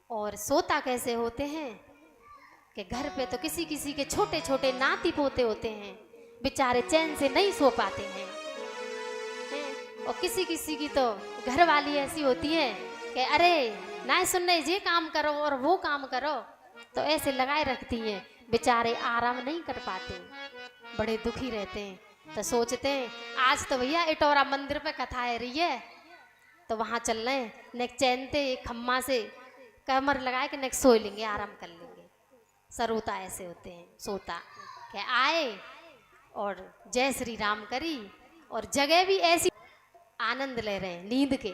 और सोता कैसे होते हैं कि घर पे तो किसी किसी के छोटे छोटे नाती पोते होते हैं, बेचारे चैन से नहीं सो पाते हैं। और किसी किसी की तो घर वाली ऐसी होती है कि अरे ना सुनने ये काम करो और वो काम करो, तो ऐसे लगाए रखती हैं, बेचारे आराम नहीं कर पाते, बड़े दुखी रहते हैं। तो सोचते हैं आज तो भैया इटौरा मंदिर पे कथा है रही है, तो वहाँ चल रहे हैं, नेक चैनते एक खम्मा से कमर लगाए के नेक सो लेंगे, आराम कर लेंगे। सरोता ऐसे होते हैं, सोता क्या आए और जय श्री राम करी और जगह भी ऐसी आनंद ले रहे हैं नींद के।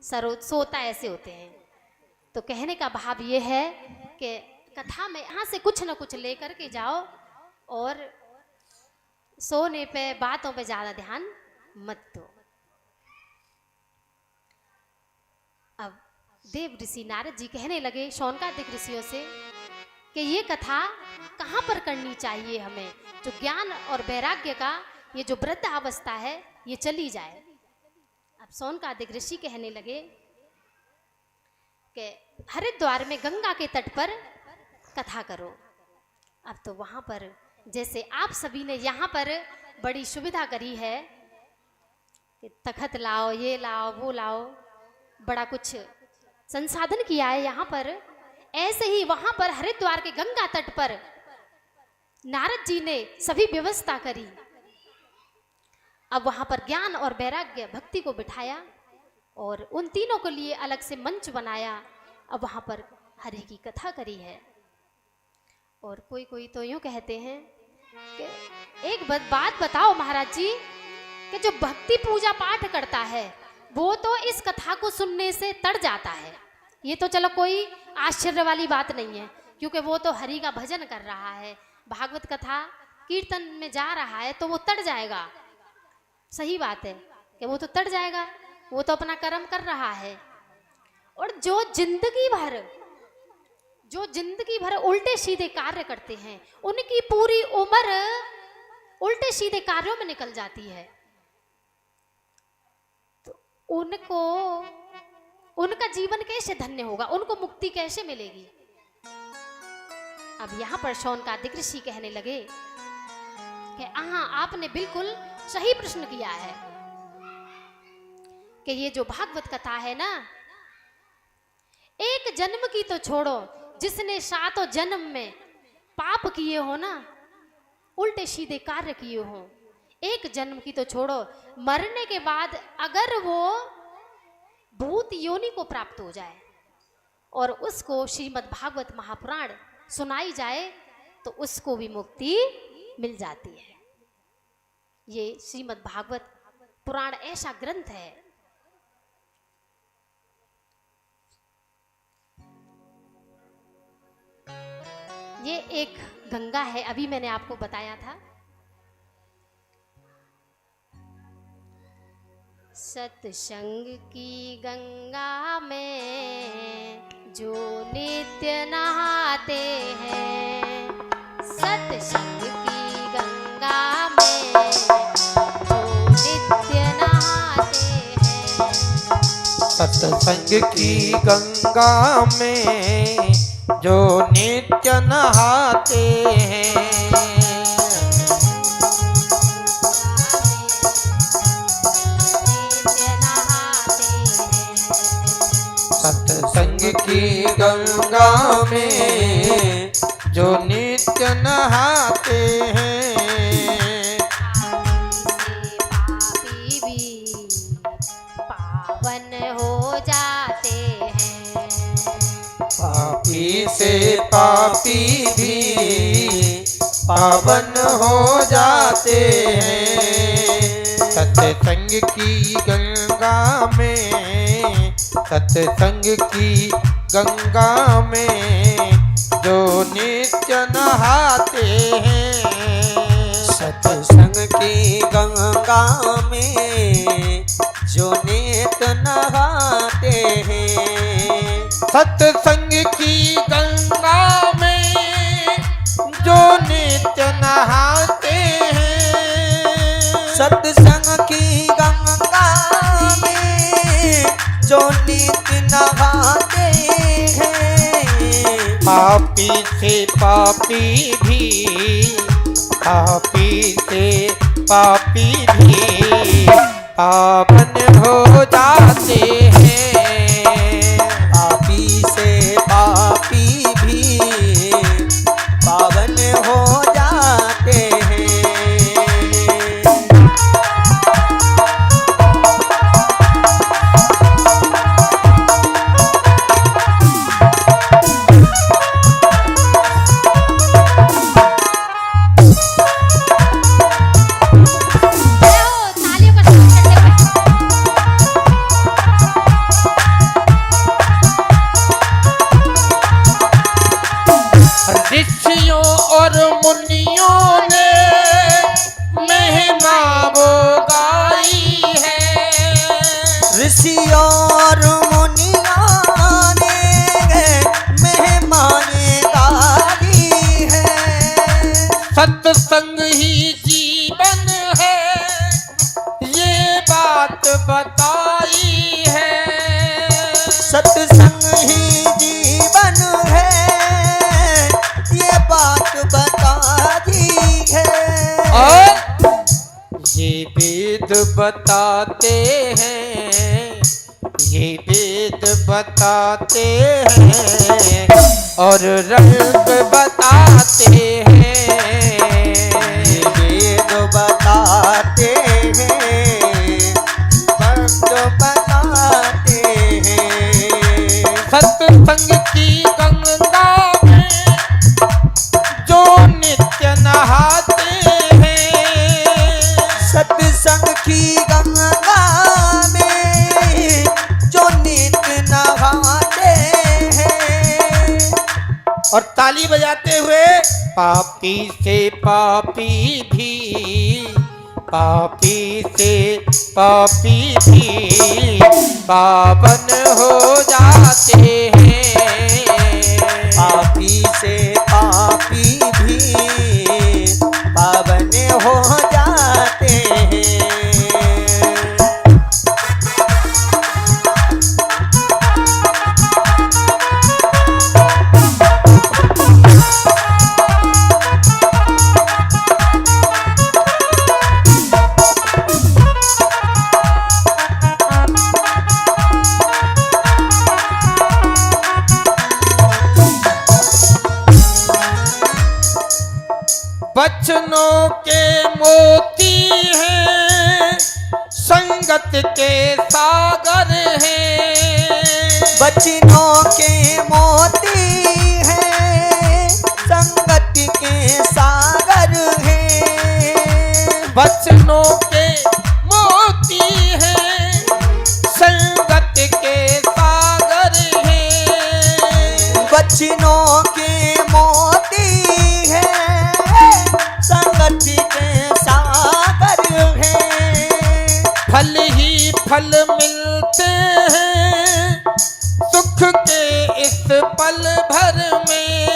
सोता ऐसे होते हैं। तो कहने का भाव ये है कि कथा में यहाँ से कुछ ना कुछ लेकर के जाओ और सोने पे बातों पे ज्यादा ध्यान मत दो। अब देव ऋषि नारद जी कहने लगे शौनकादिक ऋषियों से कि ये कथा कहाँ पर करनी चाहिए हमें, जो ज्ञान और वैराग्य का ये जो वृद्ध अवस्था है ये चली जाए। अब शौनकादिक ऋषि कहने लगे कि हरिद्वार में गंगा के तट पर कथा करो। अब तो वहाँ पर जैसे आप सभी ने यहाँ पर बड़ी सुविधा करी है कि तखत लाओ, ये लाओ, वो लाओ, बड़ा कुछ संसाधन किया है यहाँ पर, ऐसे ही वहाँ पर हरिद्वार के गंगा तट पर नारद जी ने सभी व्यवस्था करी। अब वहां पर ज्ञान और वैराग्य भक्ति को बिठाया और उन तीनों के लिए अलग से मंच बनाया। अब वहां पर हरि की कथा करी है। और कोई कोई तो यूं कहते हैं कि एक बात बताओ महाराज जी, कि जो भक्ति पूजा पाठ करता है वो तो इस कथा को सुनने से तर जाता है। ये तो चलो कोई आश्चर्य वाली बात नहीं है, क्योंकि वो तो हरि का भजन कर रहा है, भागवत कथा कीर्तन में जा रहा है, तो वो तर जाएगा। सही बात है कि वो तो तर जाएगा, वो तो अपना कर्म कर रहा है। और जो जिंदगी भर उल्टे सीधे कार्य करते हैं, उनकी पूरी उम्र उल्टे सीधे कार्यों में निकल जाती है। तो उनका जीवन कैसे धन्य होगा, उनको मुक्ति कैसे मिलेगी। अब यहां पर शौनकादिक ऋषि कहने लगे कि हाँ, आपने बिल्कुल सही प्रश्न किया है कि ये जो भागवत कथा है ना, एक जन्म की तो छोड़ो, जिसने 7 जन्म में पाप किए हो ना, उल्टे सीधे कार्य किए हो, एक जन्म की तो छोड़ो, मरने के बाद अगर वो भूत योनि को प्राप्त हो जाए और उसको श्रीमद् भागवत महापुराण सुनाई जाए तो उसको भी मुक्ति मिल जाती है। ये श्रीमद् भागवत पुराण ऐसा ग्रंथ है। ये एक गंगा है, अभी मैंने आपको बताया था। सत्संग की गंगा में जो नित्य नहाते हैं, सत्संग की गंगा में जो नित्य नहाते हैं, सत्संग की गंगा में जो नित्य नहाते हैं, सत्संग की गंगा में जो नित्य नहाते हैं, पापी भी पावन हो जाते हैं, पापी से पापी भी पावन हो जाते हैं। सत्संग की गंगा में, सत्संग की गंगा में जो नित्य नहाते हैं, सत्संग की गंगा में जो नित्य नहाते हैं, सत्संग की गंगा में जो नित्य नहाते हैं, सत्संग की गंगा में जो नित्य नहाते हैं, पापी से पापी भी, पापी से पापी भी पावन हो जाते हैं, पापी से पापी भी पावन हो जाते हैं। तालियों का साथ करते हुए। ऋषियों और मुनियों ने महिमा वो गाई है, ऋषियों और मुनियों ने मेहमाने गाई है, सत्संग ही जीवन है ये बात बताई है, सत्संग ही जीवन है ये बात बताई है। और ये वेद बताते हैं, ये वेद बताते हैं और रंग बताते हैं, ताली बजाते हुए पापी से पापी भी, पापी से पापी भी पावन हो जाते हैं। पापी से पापी भी पावन हो जाते हैं। बचनों के मोती हैं, संगत के सागर हैं। बचनों के मोती हैं, संगत के सागर हैं। बचनों के मोती हैं, संगत के सागर हैं। बचनों के मोती हैं, संगत के सागर हैं। फल ही फल मिलते हैं, सुख के इस पल भर में।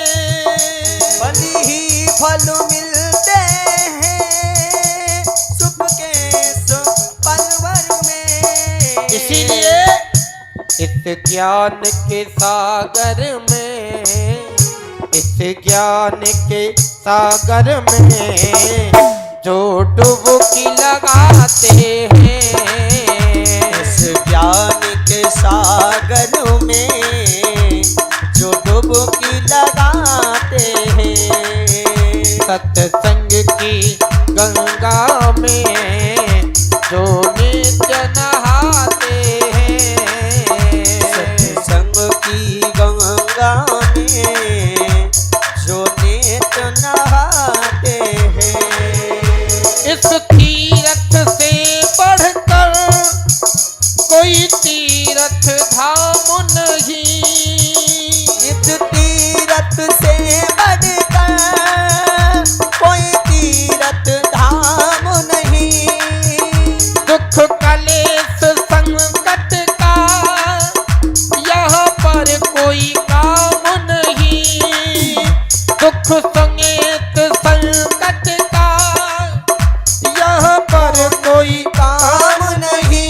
फल ही फल मिलते हैं, सुख के इस पल भर में। इसीलिए इस ज्ञान के सागर में, इस ज्ञान के सागर में जो डुबकी लगाते हैं। इस ज्ञान के सागर में जो डुबकी लगाते हैं। सत्संग की गंगा में जो नित्य नहाते हैं। सत्संग की गंगा में जो नित्य नहाते हैं। इस तीरथ से बढ़कर कोई तीरथ धाम नहीं। इस तीरथ से बढ़कर कोई तीरथ धाम नहीं। दुख कलेश संकट का यहाँ पर कोई काम नहीं। दुख संगीत संकट का यहाँ पर कोई काम नहीं।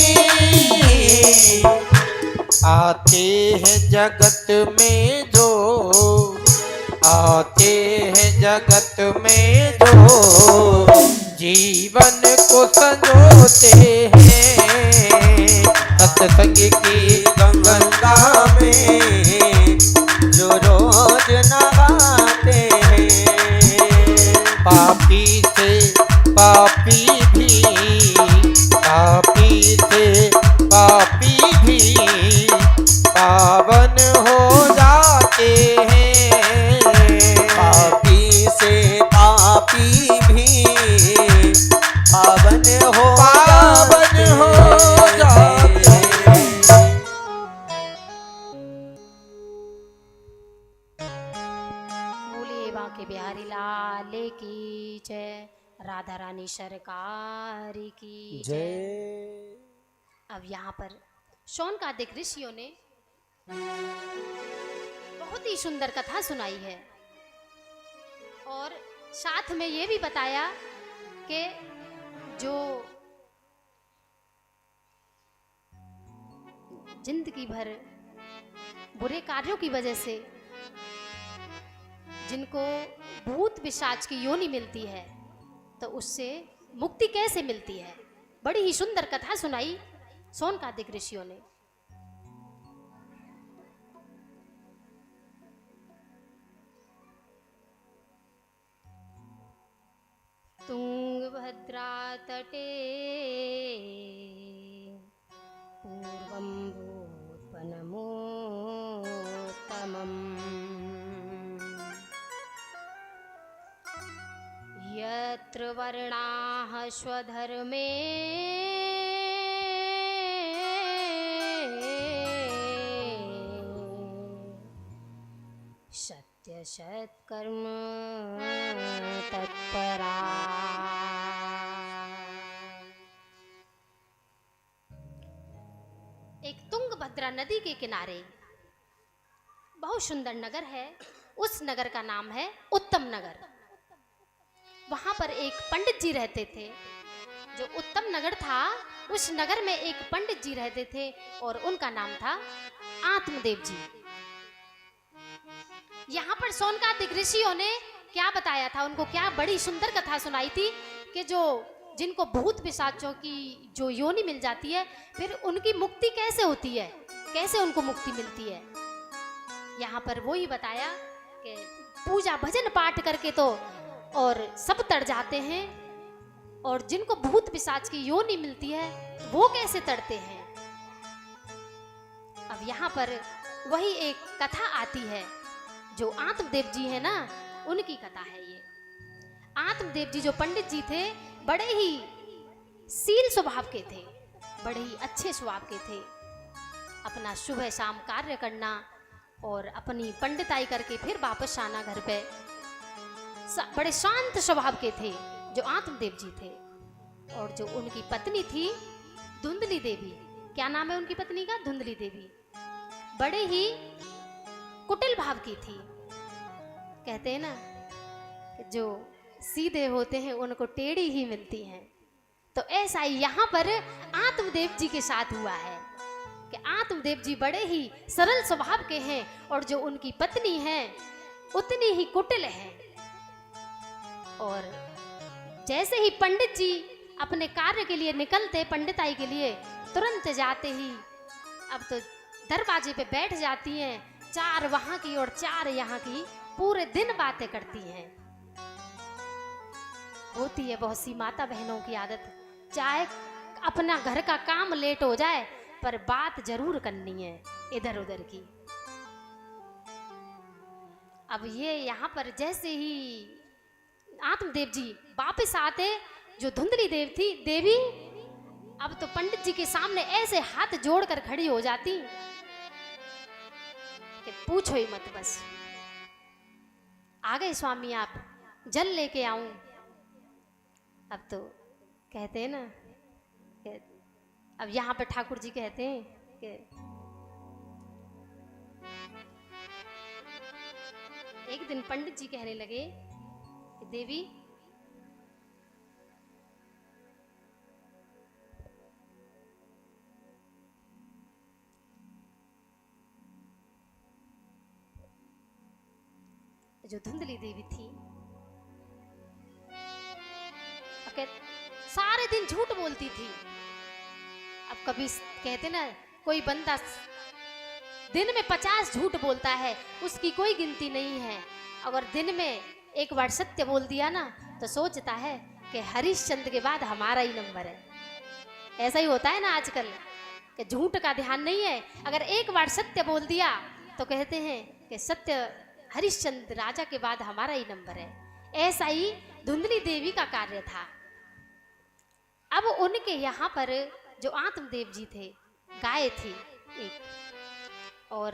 आते हैं जगत में जो, आते हैं जगत में जो जीवन को संजोते हैं। सत्संग की गंगा में जो रोज नहाते हैं। पापी से पापी भी, पापी से पापी भी पावन हो जाते हैं। पापी से पापी भी पावन हो जाते हैं। बोलिए बांके बिहारी लाल की जय, राधा रानी सरकार की जय। अब यहाँ पर शौनकादिक ऋषियों ने बहुत ही सुंदर कथा सुनाई है और साथ में ये भी बताया कि जो जिंदगी भर बुरे कार्यों की वजह से जिनको भूत पिशाच की योनि मिलती है, तो उससे मुक्ति कैसे मिलती है। बड़ी ही सुंदर कथा सुनाई शौनकादिक ऋषियों ने। तुंगभद्रा तटे पूर्वं भूत्पनमोत्तमम् यत्र वर्णाः स्वधर्मे सत्य सत्कर्म तत्परा। एक तुंगभद्रा नदी के किनारे बहुत सुंदर नगर है। उस नगर का नाम है उत्तम नगर। वहां पर एक पंडित जी रहते थे। जो उत्तम नगर था, उस नगर में एक पंडित जी रहते थे और उनका नाम था आत्मदेव जी। यहाँ पर सोनकादिक ऋषियों ने क्या बताया था, उनको क्या बड़ी सुंदर कथा सुनाई थी कि जिनको भूत पिशाचों की जो योनि मिल जाती है, फिर उनकी मुक्ति कैसे होती है, कैसे उनको मुक्ति मिलती है। यहाँ पर वो ही बताया कि पूजा भजन पाठ करके तो और सब तर जाते हैं, और जिनको भूत पिशाच की योनि मिलती है वो कैसे तरते हैं। अब यहाँ पर वही एक कथा आती है, जो आत्मदेव जी है ना, उनकी कथा है ये। आत्मदेव जी जो पंडित जी थे, बड़े ही शील स्वभाव के थे, बड़े ही अच्छे स्वभाव के थे। अपना सुबह शाम कार्य करना और अपनी पंडिताई करके फिर वापस आना घर पे। बड़े शांत स्वभाव के थे जो आत्मदेव जी थे। और जो उनकी पत्नी थी धुंधली देवी, क्या नाम है उनकी पत्नी का? धुंधली देवी। बड़े ही कुटिल भाव की थी। कहते हैं ना कि जो सीधे होते हैं उनको टेढ़ी ही मिलती हैं। तो ऐसा ही यहाँ पर आत्मदेव जी के साथ हुआ है कि आत्मदेव जी बड़े ही सरल स्वभाव के हैं और जो उनकी पत्नी है उतनी ही कुटिल है। और जैसे ही पंडित जी अपने कार्य के लिए निकलते, पंडिताई के लिए, तुरंत जाते ही अब तो दरवाजे पे बैठ जाती हैं, 4 वहां की और 4 यहाँ की, पूरे दिन बातें करती हैं। होती है बहुत सी माता बहनों की आदत, चाहे अपना घर का काम लेट हो जाए पर बात जरूर करनी है इधर उधर की। अब ये यहाँ पर जैसे ही आत्मदेव जी वापस आते, जो धुंधली देवी अब तो पंडित जी के सामने ऐसे हाथ जोड़कर खड़ी हो जाती कि पूछो ही मत। बस आ गए स्वामी, आप जल लेके आऊं। अब तो कहते हैं ना कि अब यहाँ पे ठाकुर जी कहते हैं कि एक दिन पंडित जी कहने लगे कि देवी जो धुंधली देवी थी, सारे दिन झूठ बोलती थी। अब कभी कहते ना कोई बंदा दिन में 50 झूठ बोलता है, उसकी कोई गिनती नहीं है। अगर दिन में एक बार सत्य बोल दिया ना तो सोचता है कि हरिश्चंद्र के बाद हमारा ही नंबर है। ऐसा ही होता है ना आजकल कि झूठ का ध्यान नहीं है। अगर एक बार सत्य बोल दिया तो कहते हैं कि सत्य हरिश्चंद्र राजा के बाद हमारा ही नंबर है। ऐसा ही धुंधली देवी का कार्य था। अब उनके यहाँ पर जो आत्मदेव जी थे, गाय थी एक, और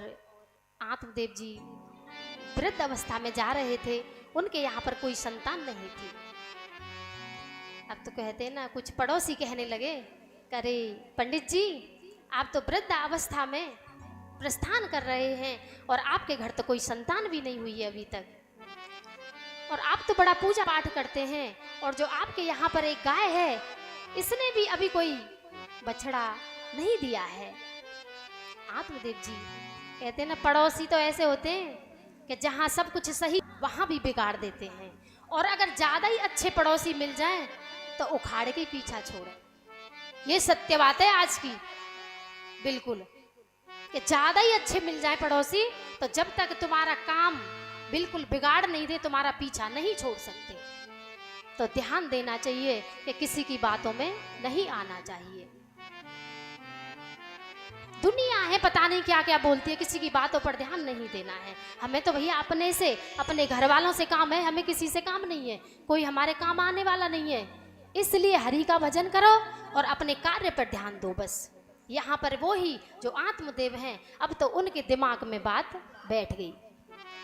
आत्मदेव जी वृद्ध अवस्था में जा रहे थे। उनके यहाँ पर कोई संतान नहीं थी। अब तो कहते हैं ना, कुछ पड़ोसी कहने लगे, अरे पंडित जी आप तो वृद्ध अवस्था में प्रस्थान कर रहे हैं और आपके घर तो कोई संतान भी नहीं हुई है अभी तक, और आप तो बड़ा पूजा पाठ करते हैं, और जो आपके यहाँ पर एक गाय है इसने भी अभी कोई बछड़ा नहीं दिया है। आत्मदेव जी कहते हैं ना, पड़ोसी तो ऐसे होते हैं कि जहाँ सब कुछ सही वहाँ भी बिगाड़ देते हैं, और अगर ज्यादा ही अच्छे पड़ोसी मिल जाएं तो उखाड़ के पीछा छोड़े। ये सत्य बात है आज की, बिल्कुल, कि ज्यादा ही अच्छे मिल जाए पड़ोसी तो जब तक तुम्हारा काम बिल्कुल बिगाड़ नहीं दे तुम्हारा पीछा नहीं छोड़ सकते। तो ध्यान देना चाहिए कि किसी की बातों में नहीं आना चाहिए। दुनिया है पता नहीं क्या क्या बोलती है, किसी की बातों पर ध्यान नहीं देना है। हमें तो भैया अपने से, अपने घर वालों से काम है, हमें किसी से काम नहीं है, कोई हमारे काम आने वाला नहीं है। इसलिए हरि का भजन करो और अपने कार्य पर ध्यान दो। बस यहाँ पर वो ही जो आत्मदेव हैं, अब तो उनके दिमाग में बात बैठ गई।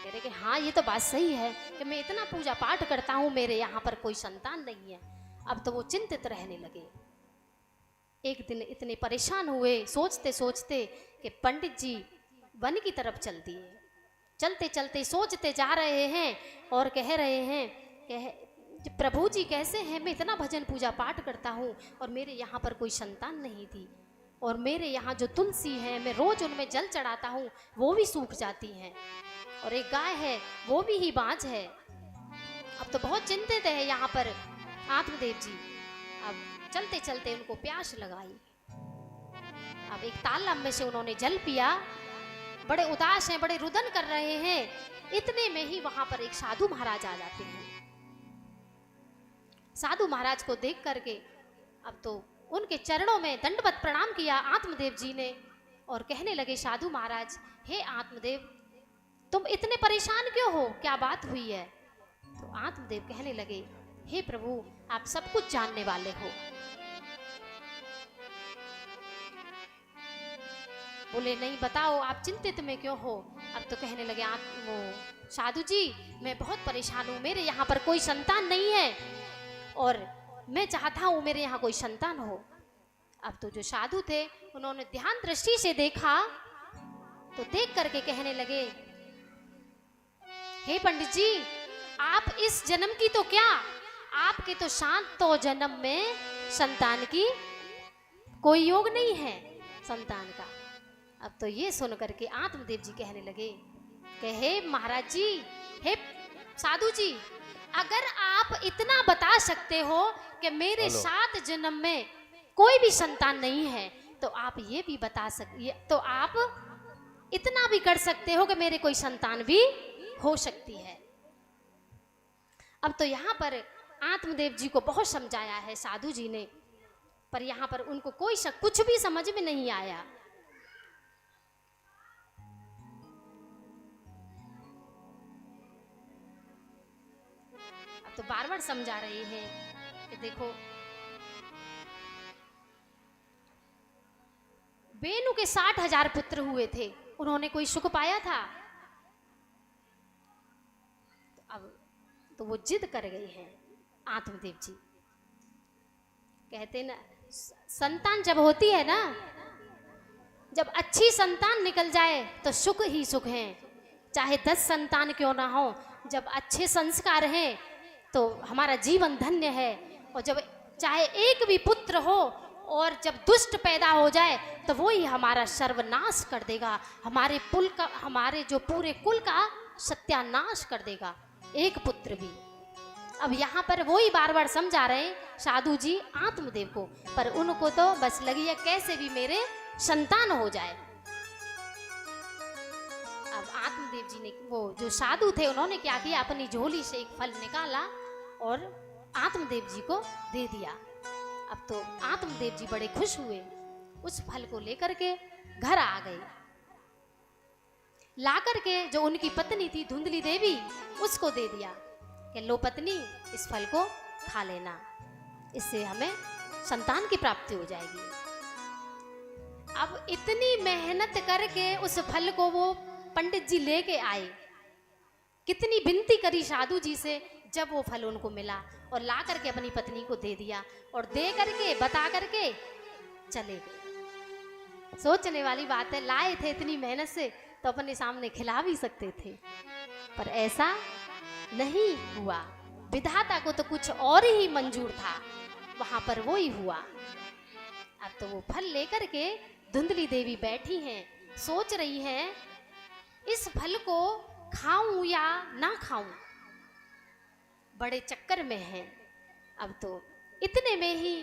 कह रहे कि हाँ ये तो बात सही है कि मैं इतना पूजा पाठ करता हूँ, मेरे यहाँ पर कोई संतान नहीं है। अब तो वो चिंतित रहने लगे। एक दिन इतने परेशान हुए सोचते सोचते कि पंडित जी वन की तरफ चल दिए। चलते चलते सोचते जा रहे हैं और कह रहे हैं कि प्रभु जी कैसे हैं, मैं इतना भजन पूजा पाठ करता हूँ और मेरे यहाँ पर कोई संतान नहीं थी, और मेरे यहाँ जो तुलसी है मैं रोज उनमें जल चढ़ाता हूँ वो भी सूख जाती हैं, और एक गाय है वो भी ही बाँझ है। अब तो बहुत चिंतित है यहाँ पर आत्मदेव जी। अब चलते चलते उनको प्यास लगाई। अब एक तालाब में से उन्होंने जल पिया, बड़े उदास हैं, बड़े रुदन कर रहे हैं। इतने में ही वहां पर एक साधु महाराज आ जाते हैं। साधु महाराज को देख करके अब तो उनके चरणों में दंडवत प्रणाम किया आत्मदेव जी ने, और कहने लगे साधु महाराज, हे आत्मदेव तुम इतने परेशान क्यों हो, क्या बात हुई है? तो आत्मदेव कहने लगे, हे प्रभु आप सब कुछ जानने वाले हो। बोले नहीं बताओ आप चिंतित में क्यों हो? अब तो कहने लगे वो साधु जी मैं बहुत परेशान हूँ, मेरे यहाँ पर कोई संतान नहीं है और मैं चाहता हूँ मेरे यहाँ कोई संतान हो। अब तो जो साधु थे उन्होंने ध्यान दृष्टि से देखा तो देख करके कहने लगे, हे पंडित जी आप इस जन्म की तो क्या, आपके तो शांत जन्म में संतान की कोई योग नहीं है संतान का। अब तो ये सुन करके आत्मदेव जी कहने लगे कि हे महाराज जी, हे साधु जी, अगर आप इतना बता सकते हो कि मेरे 7 जन्म में कोई भी संतान नहीं है, तो आप ये भी बता सकते, तो आप इतना भी कर सकते हो कि मेरे कोई संतान भी हो सकती है। अब तो यहाँ पर आत्मदेव जी को बहुत समझाया है साधु जी ने, पर यहाँ पर उनको कोई कुछ भी समझ में नहीं आया। तो बार बार समझा रहे हैं कि देखो बेनु के 60,000 पुत्र हुए थे, उन्होंने कोई सुख पाया था? अब तो वो जिद कर गए हैं आत्मदेव जी। कहते ना संतान जब होती है ना, जब अच्छी संतान निकल जाए तो सुख ही सुख है, चाहे 10 संतान क्यों ना हो। जब अच्छे संस्कार हैं तो हमारा जीवन धन्य है, और जब चाहे एक भी पुत्र हो और जब दुष्ट पैदा हो जाए तो वो ही हमारा सर्वनाश कर देगा, हमारे जो पूरे कुल का सत्यानाश कर देगा एक पुत्र भी। अब यहाँ पर वो ही बार बार समझा रहे हैं साधु जी आत्मदेव को, पर उनको तो बस लगी है कैसे भी मेरे संतान हो जाए। अब आत्मदेव जी ने, वो जो साधु थे उन्होंने क्या किया, अपनी झोली से एक फल निकाला और आत्मदेव जी को दे दिया। अब तो आत्मदेव जी बड़े खुश हुए, उस फल को लेकर के घर आ गए। ला करके जो उनकी पत्नी थी धुंधली देवी, उसको दे दिया कि लो पत्नी इस फल को खा लेना, इससे हमें संतान की प्राप्ति हो जाएगी। अब इतनी मेहनत करके उस फल को वो पंडित जी लेके आए, कितनी विनती करी साधु जी से, जब वो फल उनको मिला और ला करके अपनी पत्नी को दे दिया और दे करके बता करके चले गए। सोचने वाली बात है, लाए थे इतनी मेहनत से तो अपने सामने खिला भी सकते थे, पर ऐसा नहीं हुआ। विधाता को तो कुछ और ही मंजूर था, वहां पर वो ही हुआ। अब तो वो फल लेकर के धुंधली देवी बैठी हैं, सोच रही हैं इस फल को खाऊं या ना खाऊं, बड़े चक्कर में हैं। अब तो इतने में ही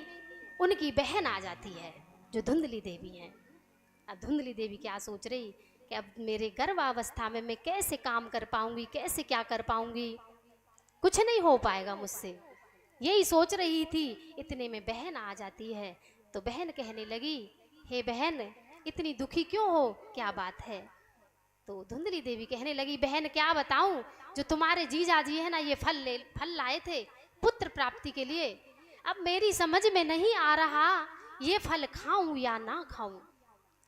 उनकी बहन आ जाती है जो धुंधली देवी है। अब धुंधली देवी क्या सोच रही कि अब मेरे गर्भावस्था में मैं कैसे काम कर पाऊंगी, कैसे क्या कर पाऊंगी, कुछ नहीं हो पाएगा मुझसे, यही सोच रही थी। इतने में बहन आ जाती है, तो बहन कहने लगी, हे बहन इतनी दुखी क्यों हो, क्या बात है? तो धुंधली देवी कहने लगी, बहन क्या बताऊं, जो तुम्हारे जीजा जी है ना, ये फल लाए थे पुत्र प्राप्ति के लिए, अब मेरी समझ में नहीं आ रहा ये फल खाऊं या ना खाऊं।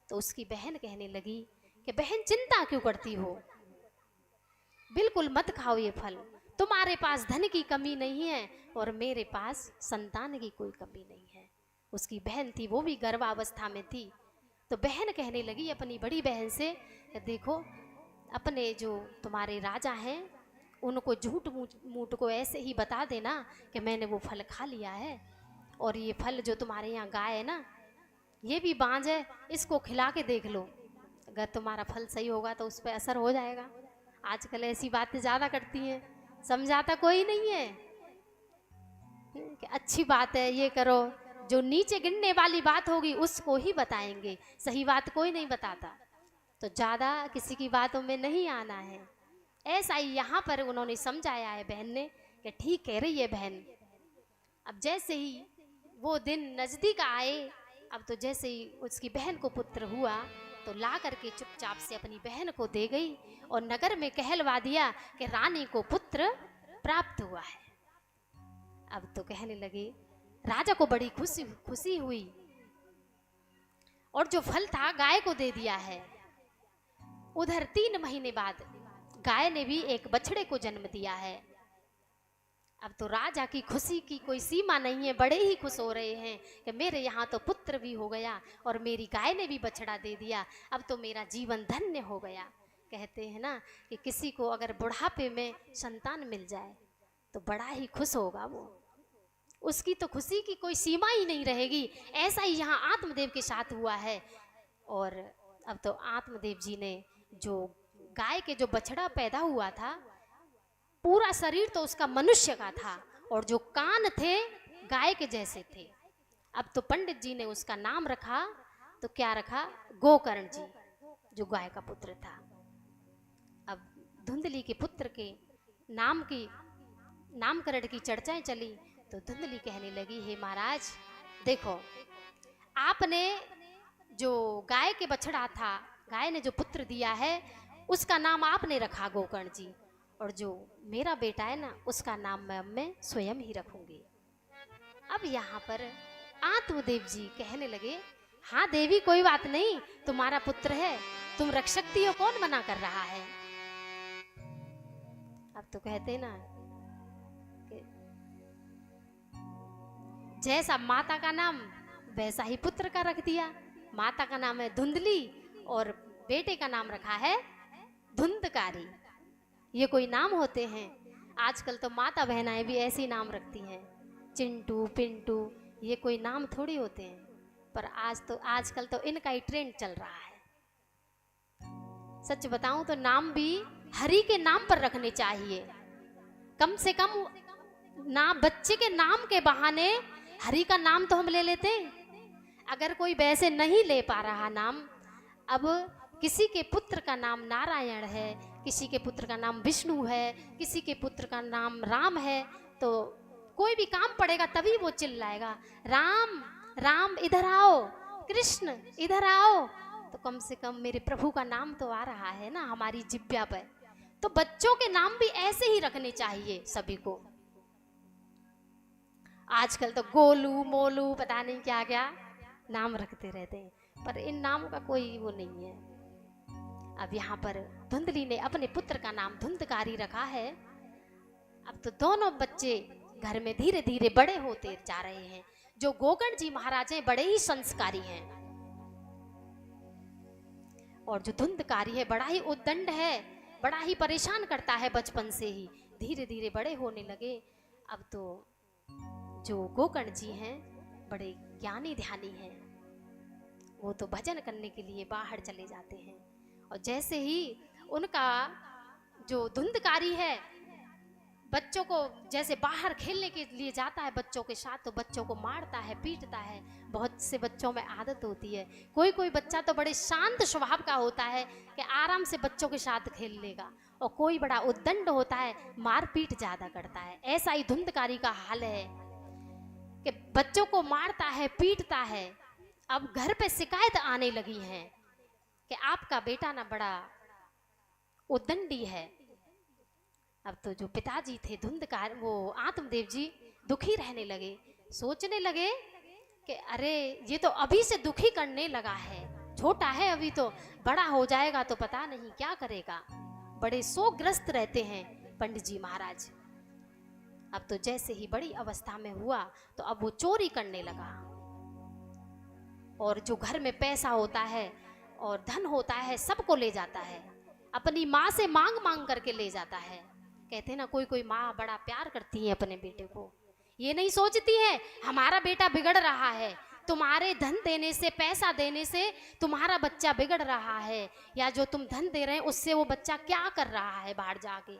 तो उसकी बहन कहने लगी कि बहन चिंता क्यों करती हो, बिल्कुल मत खाओ ये फल। तुम्हारे पास धन की कमी नहीं है और मेरे पास संतान की कोई कमी नहीं है। उसकी बहन थी, वो भी गर्भावस्था में थी। तो बहन कहने लगी अपनी बड़ी बहन से, देखो अपने जो तुम्हारे राजा हैं उनको झूठ मूठ को ऐसे ही बता देना कि मैंने वो फल खा लिया है, और ये फल जो तुम्हारे यहाँ गाय है ना, ये भी बांझ है, इसको खिला के देख लो, अगर तुम्हारा फल सही होगा तो उस पर असर हो जाएगा। आजकल ऐसी बातें ज़्यादा करती हैं, समझाता कोई नहीं है कि अच्छी बात है ये करो। जो नीचे गिरने वाली बात होगी उसको ही बताएंगे, सही बात कोई नहीं बताता। तो ज़्यादा किसी की बातों में नहीं आना है। ऐसा ही यहाँ पर उन्होंने समझाया है बहन ने कि ठीक कह रही है बहन। अब जैसे ही वो दिन नज़दीक आए, अब तो जैसे ही उसकी बहन को पुत्र हुआ तो ला करके चुपचाप से अपनी बहन को दे गई और नगर में कहलवा दिया कि रानी को पुत्र प्राप्त हुआ है। अब तो कहने लगे, राजा को बड़ी खुशी हुई और जो फल था गाय को दे दिया है। उधर 3 महीने बाद गाय ने भी एक बछड़े को जन्म दिया है। अब तो राजा की खुशी की कोई सीमा नहीं है, बड़े ही खुश हो रहे हैं कि मेरे यहाँ तो पुत्र भी हो गया और मेरी गाय ने भी बछड़ा दे दिया, अब तो मेरा जीवन धन्य हो गया। कहते हैं ना कि किसी को अगर बुढ़ापे में संतान मिल जाए तो बड़ा ही खुश होगा वो, उसकी तो खुशी की कोई सीमा ही नहीं रहेगी। ऐसा ही यहाँ आत्मदेव के साथ हुआ है। और अब तो आत्मदेव जी ने जो गाय के जो बछड़ा पैदा हुआ था, पूरा शरीर तो उसका मनुष्य का था और जो कान थे गाय के जैसे थे। अब तो पंडित जी ने उसका नाम रखा, तो क्या रखा? गोकर्ण जी, जो गाय का पुत्र था। अब धुंधली के पुत्र के नामकरण की चर्चाएं चली तो धुंधली कहने लगी, हे महाराज देखो, आपने जो गाय के बछड़ा था, गाय ने जो पुत्र दिया है, उसका नाम आपने रखा गोकर्ण जी, और जो मेरा बेटा है ना, उसका नाम मैं स्वयं ही रखूंगी। अब यहाँ पर आत्मदेव जी कहने लगे, हाँ देवी कोई बात नहीं, तुम्हारा पुत्र है, तुम रख सकती हो, कौन मना कर रहा है। अब तो कहते ना कि जैसा माता का नाम वैसा ही पुत्र का रख दिया। माता का नाम है धुंधली और बेटे का नाम रखा है धुंधकारी। ये कोई नाम होते हैं? आजकल तो माता बहनाएं भी ऐसे नाम रखती हैं, चिंटू पिंटू, ये कोई नाम थोड़ी होते हैं। पर आजकल तो इनका ही ट्रेंड चल रहा है। सच बताऊं तो नाम भी हरि के नाम पर रखने चाहिए। कम से कम ना बच्चे के नाम के बहाने हरि का नाम तो हम ले लेते हैं। अगर कोई वैसे नहीं ले पा रहा नाम, अब किसी के पुत्र का नाम नारायण है, किसी के पुत्र का नाम विष्णु है, किसी के पुत्र का नाम राम है, तो कोई भी काम पड़ेगा तभी वो चिल्लाएगा, राम राम इधर आओ, कृष्ण इधर आओ। तो कम से कम मेरे प्रभु का नाम तो आ रहा है ना हमारी जिह्वा पर। तो बच्चों के नाम भी ऐसे ही रखने चाहिए सभी को। आजकल तो गोलू मोलू पता नहीं क्या क्या नाम रखते रहते हैं, पर इन नामों का कोई वो नहीं है। अब यहाँ पर धुंधली ने अपने पुत्र का नाम धुंधकारी रखा है। अब तो दोनों बच्चे घर में धीरे धीरे बड़े होते जा रहे हैं। जो गोकर्ण जी महाराज हैं बड़े ही संस्कारी हैं, और जो धुंधकारी है बड़ा ही उद्दंड है, बड़ा ही परेशान करता है बचपन से ही। धीरे धीरे बड़े होने लगे। अब तो जो गोकर्ण जी हैं बड़े ज्ञानी ध्यानी हैं, वो तो भजन करने के लिए बाहर चले जाते हैं। और जैसे ही उनका जो धुंधकारी है बच्चों को जैसे बाहर खेलने के लिए जाता है बच्चों के साथ, तो बच्चों को मारता है, पीटता है। बहुत से बच्चों में आदत होती है। कोई कोई बच्चा तो बड़े शांत स्वभाव का होता है कि आराम से बच्चों के साथ खेल लेगा, और कोई बड़ा उद्दंड होता है, मार पीट ज़्यादा करता है। ऐसा ही धुंधकारी का हाल है कि बच्चों को मारता है, पीटता है। अब घर पे शिकायत आने लगी है कि आपका बेटा ना बड़ा उद्दंडी है। अब तो जो पिताजी थे धुंधकार, वो आत्मदेव जी दुखी रहने लगे। सोचने लगे कि अरे ये तो अभी से दुखी करने लगा है, छोटा है अभी, तो बड़ा हो जाएगा तो पता नहीं क्या करेगा। बड़े शोकग्रस्त रहते हैं पंडित जी महाराज। अब तो जैसे ही बड़ी अवस्था में हुआ तो अब वो चोरी करने लगा, और जो घर में पैसा होता है और धन होता है सबको ले जाता है, अपनी माँ से मांग मांग करके ले जाता है। कहते हैं ना, कोई कोई माँ बड़ा प्यार करती है अपने बेटे को, ये नहीं सोचती है हमारा बेटा बिगड़ रहा है, तुम्हारे धन देने से, पैसा देने से तुम्हारा बच्चा बिगड़ रहा है, या जो तुम धन दे रहे हैं उससे वो बच्चा क्या कर रहा है बाहर जाके।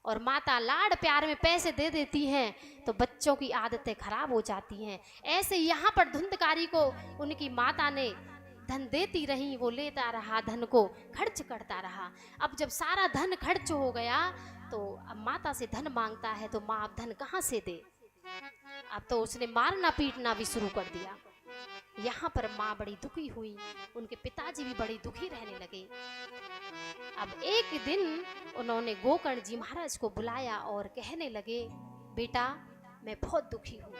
और माता लाड प्यार में पैसे दे देती हैं तो बच्चों की आदतें खराब हो जाती हैं। ऐसे यहाँ पर धुंधकारी को उनकी माता ने धन देती रही, वो लेता रहा, धन को खर्च करता रहा। अब जब सारा धन खर्च हो गया तो अब माता से धन मांगता है तो माँ अब धन कहाँ से दे। अब तो उसने मारना पीटना भी शुरू कर दिया। यहाँ पर माँ बड़ी दुखी हुई, उनके पिताजी भी बड़ी दुखी रहने लगे। अब एक दिन उन्होंने गोकर्ण जी महाराज को बुलाया और कहने लगे, बेटा मैं बहुत दुखी हूँ।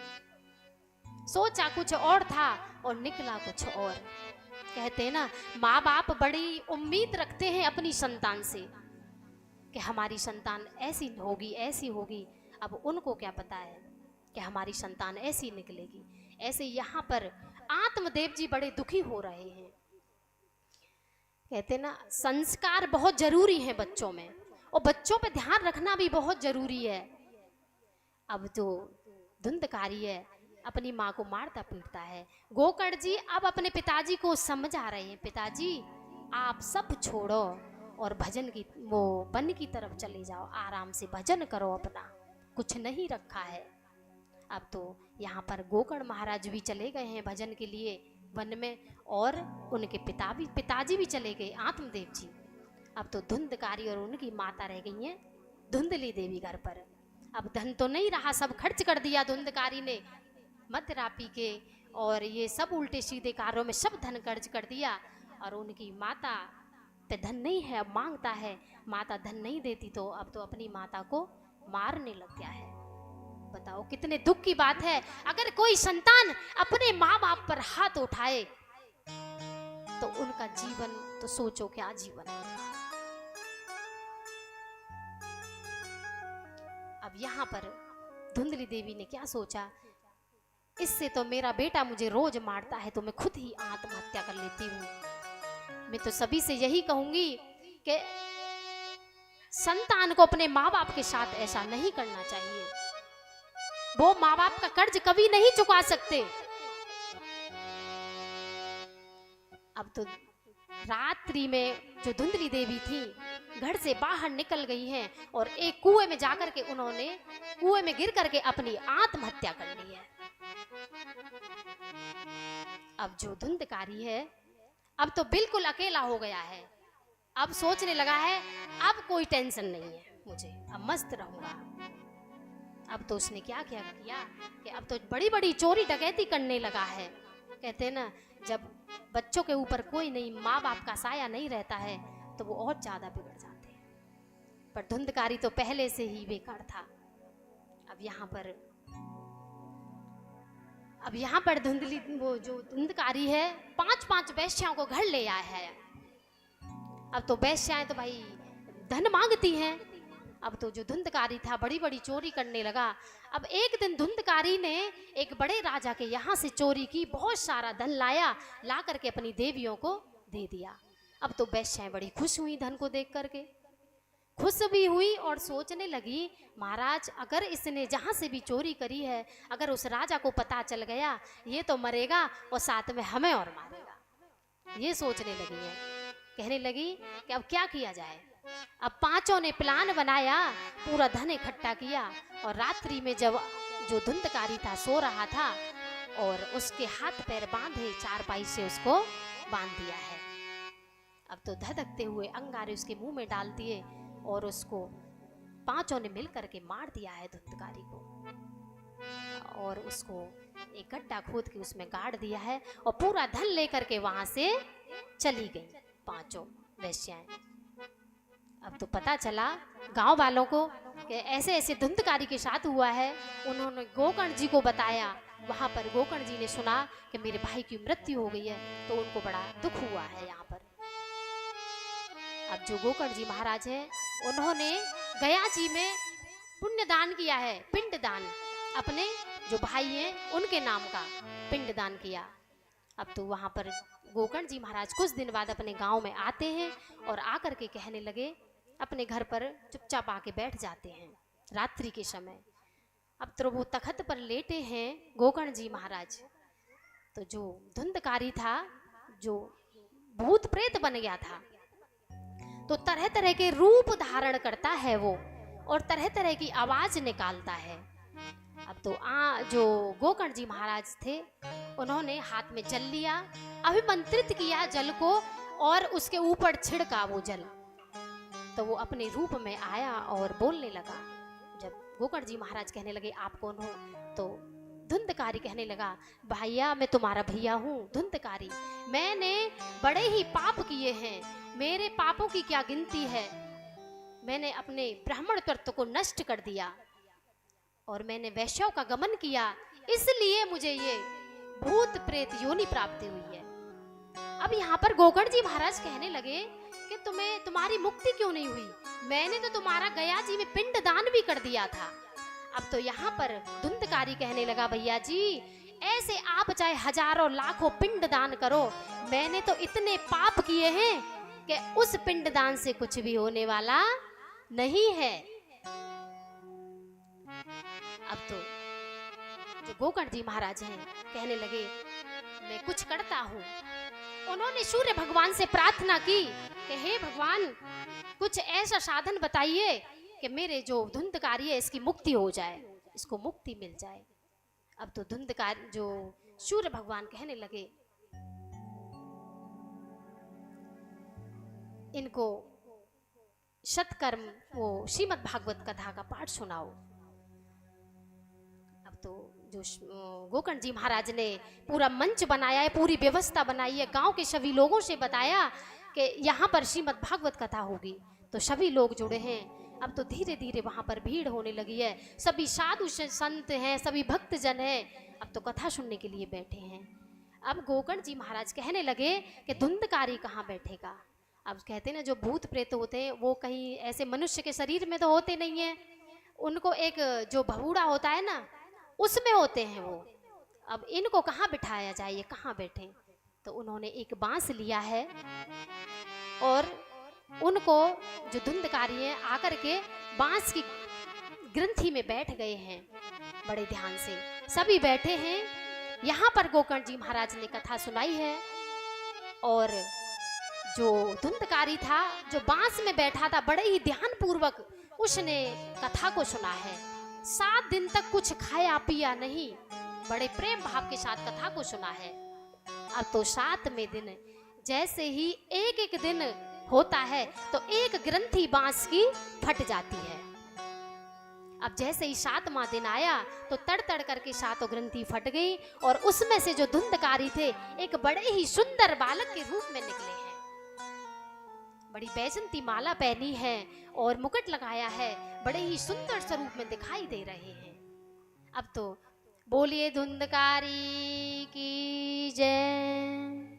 सोचा कुछ और था और निकला कुछ और। कहते हैं ना, माँ बाप बड़ी उम्मीद रखते हैं अपनी संतान से कि हमारी संतान ऐसी होगी, ऐसी होगी। अब उनको क्या पता है कि हमारी संतान ऐसी निकलेगी। ऐसे यहाँ पर आत्मदेव जी बड़े दुखी हो रहे हैं। कहते ना, संस्कार बहुत जरूरी है बच्चों में, और बच्चों पे ध्यान रखना भी बहुत जरूरी है। अब जो धुंधकारी है अपनी माँ को मारता पीटता है। गोकर्ण जी अब अपने पिताजी को समझा रहे हैं, पिताजी आप सब छोड़ो और भजन की वो वन की तरफ चले जाओ, आराम से भजन करो अपना, कुछ नहीं रखा है। अब तो यहाँ पर गोकर्ण महाराज भी चले गए हैं भजन के लिए वन में, और उनके पिताजी भी चले गए आत्मदेव जी। अब तो धुंधकारी और उनकी माता रह गई हैं धुंधली देवी घर पर। अब धन तो नहीं रहा, सब खर्च कर दिया धुंधकारी ने, मदिरा पी के और ये सब उल्टे सीधे कार्यों में सब धन खर्च कर दिया। और उनकी माता पे धन नहीं है, अब मांगता है, माता धन नहीं देती तो अब तो अपनी माता को मारने लग गया है। बताओ कितने दुख की बात है। अगर कोई संतान अपने माँ बाप पर हाथ उठाए तो उनका जीवन तो सोचो क्या जीवन है। अब यहाँ पर धुंधली देवी ने क्या सोचा, इससे तो मेरा बेटा मुझे रोज मारता है तो मैं खुद ही आत्महत्या कर लेती हूँ। मैं तो सभी से यही कहूंगी कि संतान को अपने माँ बाप के साथ ऐसा नहीं करना चाहिए। वो माँ बाप का कर्ज कभी नहीं चुका सकते। अब तो रात्रि में जो धुंधली देवी थी घर से बाहर निकल गई हैं और एक कुएं में जाकर के उन्होंने कुएं में गिर करके अपनी आत्महत्या कर ली है। अब जो धुंधकारी है अब तो बिल्कुल अकेला हो गया है। अब सोचने लगा है अब कोई टेंशन नहीं है मुझे, अब मस्त रहूंगा। अब तो उसने क्या किया कि अब तो बड़ी बड़ी चोरी डकैती करने लगा है। कहते हैं ना, जब बच्चों के ऊपर कोई नहीं, माँ बाप का साया नहीं रहता है तो वो और ज्यादा बिगड़ जाते हैं। पर धुंधकारी तो पहले से ही बेकार था। अब यहाँ पर धुंधली वो जो धुंधकारी है 5-5 वेश्याओं को घर ले आया है। अब तो वेश्याएं तो भाई धन मांगती हैं। अब तो जो धुंधकारी था बड़ी बड़ी चोरी करने लगा। अब एक दिन धुंधकारी ने एक बड़े राजा के यहाँ से चोरी की, बहुत सारा धन लाया, ला करके अपनी देवियों को दे दिया। अब तो वेश्याएं बड़ी खुश हुई, धन को देख करके खुश भी हुई और सोचने लगी, महाराज अगर इसने जहाँ से भी चोरी करी है अगर उस राजा को पता चल गया ये तो मरेगा और साथ में हमें और मारेगा। ये सोचने लगी है। कहने लगी कि अब क्या किया जाए। अब पांचों ने प्लान बनाया, पूरा धन इकट्ठा किया और रात्रि में जब जो धुंधकारी था सो रहा था और उसके हाथ पैर बांधे, चारपाई से उसको बांध दिया है। अब तो धधकते हुए अंगारे उसके मुंह में डाल दिए और उसको पांचों ने मिल करके मार दिया है धुंधकारी को। और उसको एक गड्ढा खोद के उसमें गाड़ दिया है और पूरा धन लेकर के वहां से चली गई पांचों वेश्याएं। अब तो पता चला गांव वालों को कि ऐसे ऐसे धुंधकारी के साथ हुआ है। उन्होंने गोकर्ण जी को बताया। वहां पर गोकर्ण जी ने सुना कि मेरे भाई की मृत्यु हो गई है तो उनको बड़ा दुख हुआ है यहाँ पर। अब जो गोकर्ण जी महाराज हैं उन्होंने गया जी में पुण्यदान किया है, पिंडदान, अपने जो भाई हैं उनके नाम का पिंडदान किया। अब तो वहाँ पर गोकर्ण जी महाराज कुछ दिन बाद अपने गांव में आते हैं और आकर के कहने लगे, अपने घर पर चुपचाप आके बैठ जाते हैं रात्रि के समय। अब तो वो तखत पर लेटे हैं गोकर्ण जी महाराज। तो जो धुंधकारी था, जो भूत प्रेत बन गया था, तो तरह तरह के रूप धारण करता है वो और तरह तरह की आवाज निकालता है। अब तो जो गोकर्ण जी महाराज थे उन्होंने हाथ में जल लिया, अभिमंत्रित किया जल को और उसके ऊपर छिड़का वो जल। तो वो अपने रूप में आया और बोलने लगा। जब गोकर्ण जी महाराज कहने लगे आप कौन हो, तो धुंधकारी कहने लगा, भैया मैं तुम्हारा भैया हूँ धुंधकारी, मैंने बड़े ही पाप किए हैं, मेरे पापों की क्या गिनती है। मैंने अपने ब्राह्मण तत्व को नष्ट कर दिया और मैंने वैश्यों का गमन किया, इसलिए मुझे ये भूत प्रेत योनि प्राप्ति हुई है। अब यहाँ पर गोकर्ण जी महाराज कहने लगे कि तुम्हारी मुक्ति क्यों नहीं हुई, मैंने तो तुम्हारा गया जी में पिंडदान भी कर दिया था। अब तो यहाँ पर धुंधकारी कहने लगा, भैया जी ऐसे आप चाहे हजारों लाखों पिंडदान करो, मैंने तो इतने पाप किए हैं कि उस पिंडदान से कुछ भी होने वाला नहीं है। अब तो जो गोकर्ण जी महाराज हैं कहने लगे, मैं कुछ करता हूँ। उन्होंने सूर्य भगवान से प्रार्थना की कि हे भगवान कुछ ऐसा साधन बताइए कि मेरे जो धुंधकारी है इसकी मुक्ति हो जाए, इसको मुक्ति मिल जाए। अब तो धुंधकार जो सूर्य भगवान कहने लगे, इनको शतकर्म वो श्रीमद् भागवत कथा का पाठ सुनाओ। अब तो जो गोकर्ण जी महाराज ने पूरा मंच बनाया है, पूरी व्यवस्था बनाई है, गांव के सभी लोगों से बताया कि यहाँ पर श्रीमद् भागवत कथा होगी। तो सभी लोग जुड़े हैं। अब तो धीरे धीरे वहाँ पर भीड़ होने लगी है, सभी साधु संत हैं, सभी भक्तजन हैं, अब तो कथा सुनने के लिए बैठे हैं। अब गोकर्ण जी महाराज कहने लगे कि धुंधकारी कहाँ बैठेगा। अब कहते हैं ना, जो भूत प्रेत होते हैं वो कहीं ऐसे मनुष्य के शरीर में तो होते नहीं हैं, उनको एक जो भवूड़ा होता है ना उसमें होते हैं वो। अब इनको कहाँ बिठाया जाए, ये कहाँ बैठे। तो उन्होंने एक बांस लिया है और उनको जो धुंधकारी हैं आकर के बांस की ग्रंथि में बैठ गए हैं। बड़े ध्यान से सभी बैठे हैं। यहाँ पर गोकर्ण जी महाराज ने कथा सुनाई है और जो धुंधकारी था जो बांस में बैठा था बड़े ही ध्यान पूर्वक उसने कथा को सुना है। 7 दिन तक कुछ खाया पिया नहीं, बड़े प्रेम भाव के साथ कथा को सुना है। अब तो 7वें दिन जैसे ही एक एक दिन होता है तो एक ग्रंथि बांस की फट जाती है। अब जैसे ही 7वां दिन आया तो तड़ तड़ करके 7 ग्रंथि फट गई और उसमें से जो धुंधकारी थे एक बड़े ही सुंदर बालक के रूप में निकले हैं। बड़ी बैजंती माला पहनी है और मुकुट लगाया है, बड़े ही सुंदर स्वरूप में दिखाई दे रहे हैं। अब तो बोलिए धुंधकारी की जय।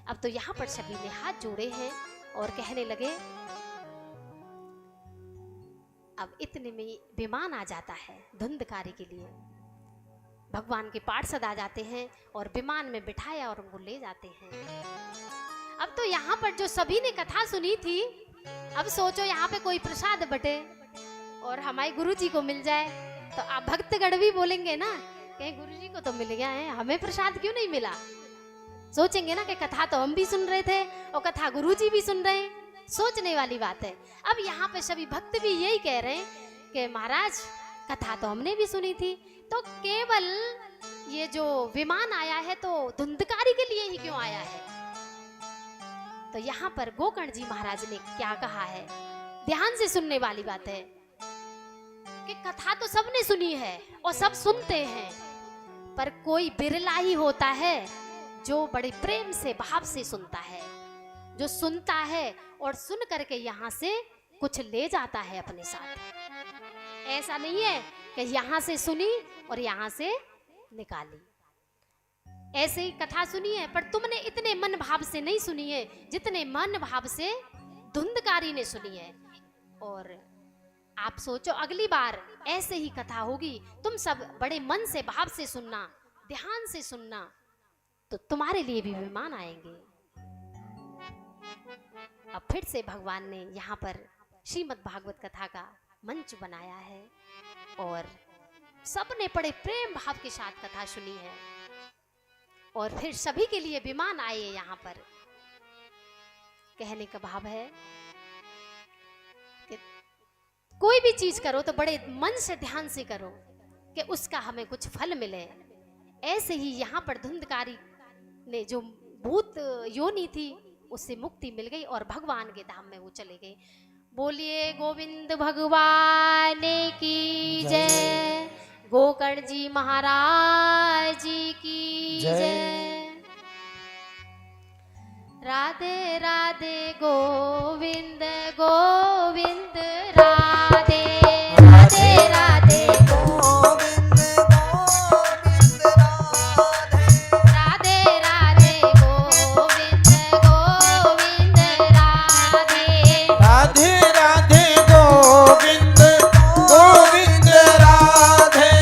अब तो यहाँ पर सभी ने हाथ जोड़े हैं और कहने लगे। अब इतने में विमान आ जाता है धुंधकारी के लिए, भगवान के पार्षद आ जाते हैं और विमान में बिठाया और उनको ले जाते हैं। अब तो यहाँ पर जो सभी ने कथा सुनी थी, अब सोचो यहाँ पे कोई प्रसाद बटे और हमारे गुरुजी को मिल जाए, तो आप भक्तगण भी बोलेंगे ना कि गुरुजी को तो मिल गया है, हमें प्रसाद क्यों नहीं मिला। सोचेंगे ना कि कथा तो हम भी सुन रहे थे और कथा गुरुजी भी सुन रहे हैं, सोचने वाली बात है। अब यहाँ पे सभी भक्त भी यही कह रहे हैं कि महाराज कथा तो हमने भी सुनी थी, तो केवल ये जो विमान आया है तो धुंधकारी के लिए ही क्यों आया है। तो यहाँ पर गोकर्ण जी महाराज ने क्या कहा है, ध्यान से सुनने वाली बात है कि कथा तो सबने सुनी है और सब सुनते हैं, पर कोई बिरला ही होता है जो बड़े प्रेम से भाव से सुनता है, जो सुनता है और सुन करके यहाँ से कुछ ले जाता है अपने साथ। ऐसा नहीं है कि यहाँ से सुनी और यहाँ से निकाली। ऐसे ही कथा सुनी है पर तुमने इतने मन भाव से नहीं सुनी है जितने मन भाव से धुंधकारी ने सुनी है। और आप सोचो अगली बार ऐसे ही कथा होगी, तुम सब बड़े मन से भाव से सुनना, ध्यान से सुनना, तो तुम्हारे लिए भी विमान आएंगे। अब फिर से भगवान ने यहाँ पर श्रीमद् भागवत कथा का मंच बनाया है और सबने बड़े प्रेम भाव के साथ कथा सुनी है और फिर सभी के लिए विमान आए यहाँ पर। कहने का भाव है कि कोई भी चीज करो तो बड़े मन से ध्यान से करो कि उसका हमें कुछ फल मिले। ऐसे ही यहाँ पर धुंधकारी ने जो भूत योनि थी उससे मुक्ति मिल गई और भगवान के धाम में वो चले गए। बोलिए गोविंद भगवान की जय, गोकर्ण जी महाराज जी की जय। राधे राधे गोविंद गोविंद राधे राधे राधे गोविंद गोविंद राधे राधे राधे गोविंद गोविंद राधे राधे राधे गोविंद गोविंद राधे।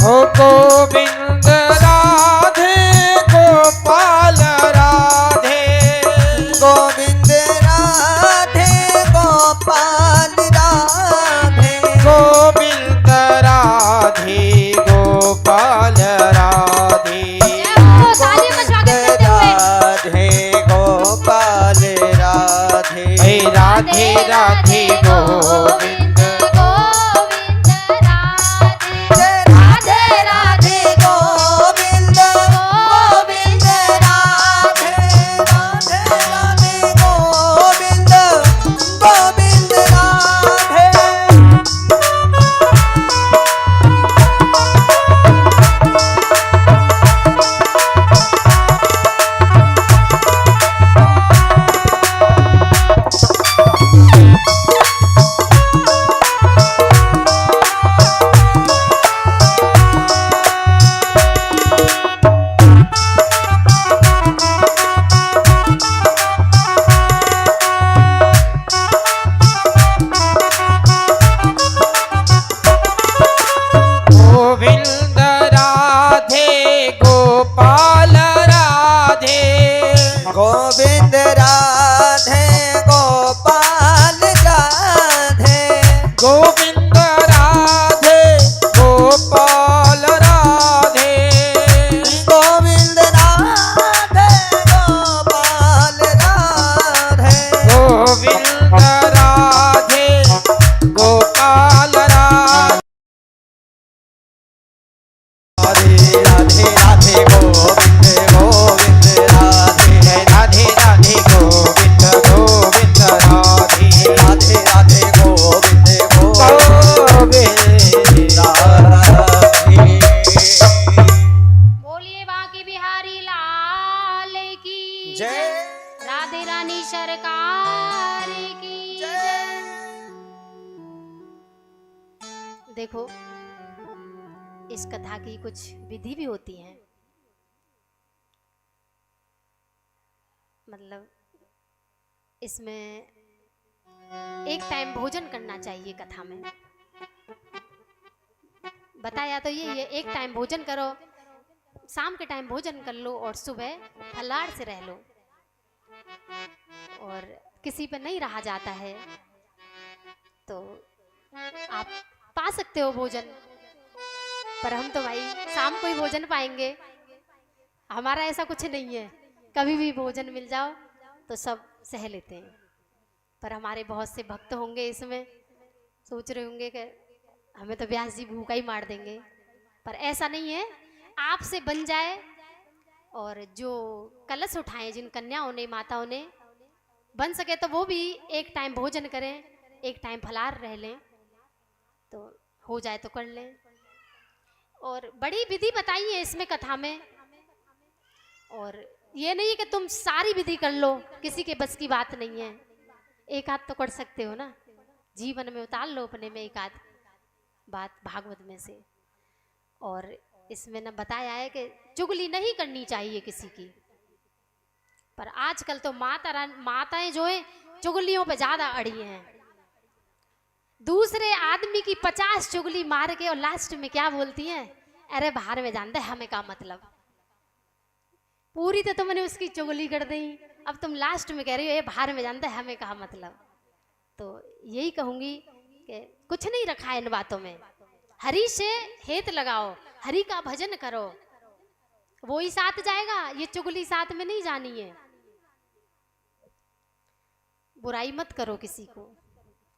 हो गोविंद राधे गोपाल राधे, गोविंद राधे गोपाल राधे गोविंद राधे गोपाल राधे। जय हो, तालियों का स्वागत करते हुए। राधे गोपाल राधे हे राधे राधे गोविंद गोविंद राधे राधे राधे गोविंद गोविंद राधे राधे राधे गोविंद गोविंद राधे। गोविंद राधे गोपाल राधे, गोविंद राधे गोपाल राधे गोविंद राधे गोपाल राधे, गोविंद राधे गोपाल राधे गोविंद राधे गोपाल राधे। राधे राधे गोविंद गोविंद राधे राधे राधे गोविंद गोविंद राधे, राधे राधे गोविंद गोविंद राधे। बोलिए बांके बिहारी लाल की जय राधे रानी सरकार की जय। देखो इस कथा की कुछ विधि भी होती है, मतलब इसमें एक टाइम भोजन करना चाहिए कथा में बताया तो ये एक टाइम भोजन करो, शाम के टाइम भोजन कर लो और सुबह फलाहार से रह लो। और किसी पे नहीं रहा जाता है तो आप पा सकते हो भोजन, पर हम तो भाई शाम को ही भोजन पाएंगे, हमारा ऐसा कुछ नहीं है, कभी भी भोजन मिल जाओ तो सब सह लेते हैं। पर हमारे बहुत से भक्त होंगे इसमें सोच रहे होंगे कि हमें तो व्यास जी भूखा ही मार देंगे, पर ऐसा नहीं है, आपसे बन जाए। और जो कलश उठाएं जिन कन्याओं ने माताओं ने बन सके तो वो भी एक टाइम भोजन करें, एक टाइम फलाहार रह लें, तो हो जाए तो कर लें। और बड़ी विधि बताई है इसमें कथा में, और ये नहीं है कि तुम सारी विधि कर लो, किसी के बस की बात नहीं है। एक आध तो कर सकते हो ना, जीवन में उतार लो अपने में एक आध बात भागवत में से। और इसमें न बताया है कि चुगली नहीं करनी चाहिए किसी की, पर आजकल तो माताएं जो है चुगलियों पे ज्यादा अड़ी हैं। दूसरे आदमी की 50 चुगली मार के और लास्ट में क्या बोलती हैं, अरे बाहर में जानते हमें क्या मतलब। पूरी तो तुमने उसकी चुगली कर दी, अब तुम लास्ट में कह रही हो ये बाहर में जानते हमें क्या मतलब। तो यही कहूंगी कि कुछ नहीं रखा है इन बातों में। हरि से हेत लगाओ, हरि का भजन करो, वो ही साथ जाएगा, ये चुगली साथ में नहीं जानी है। बुराई मत करो किसी को,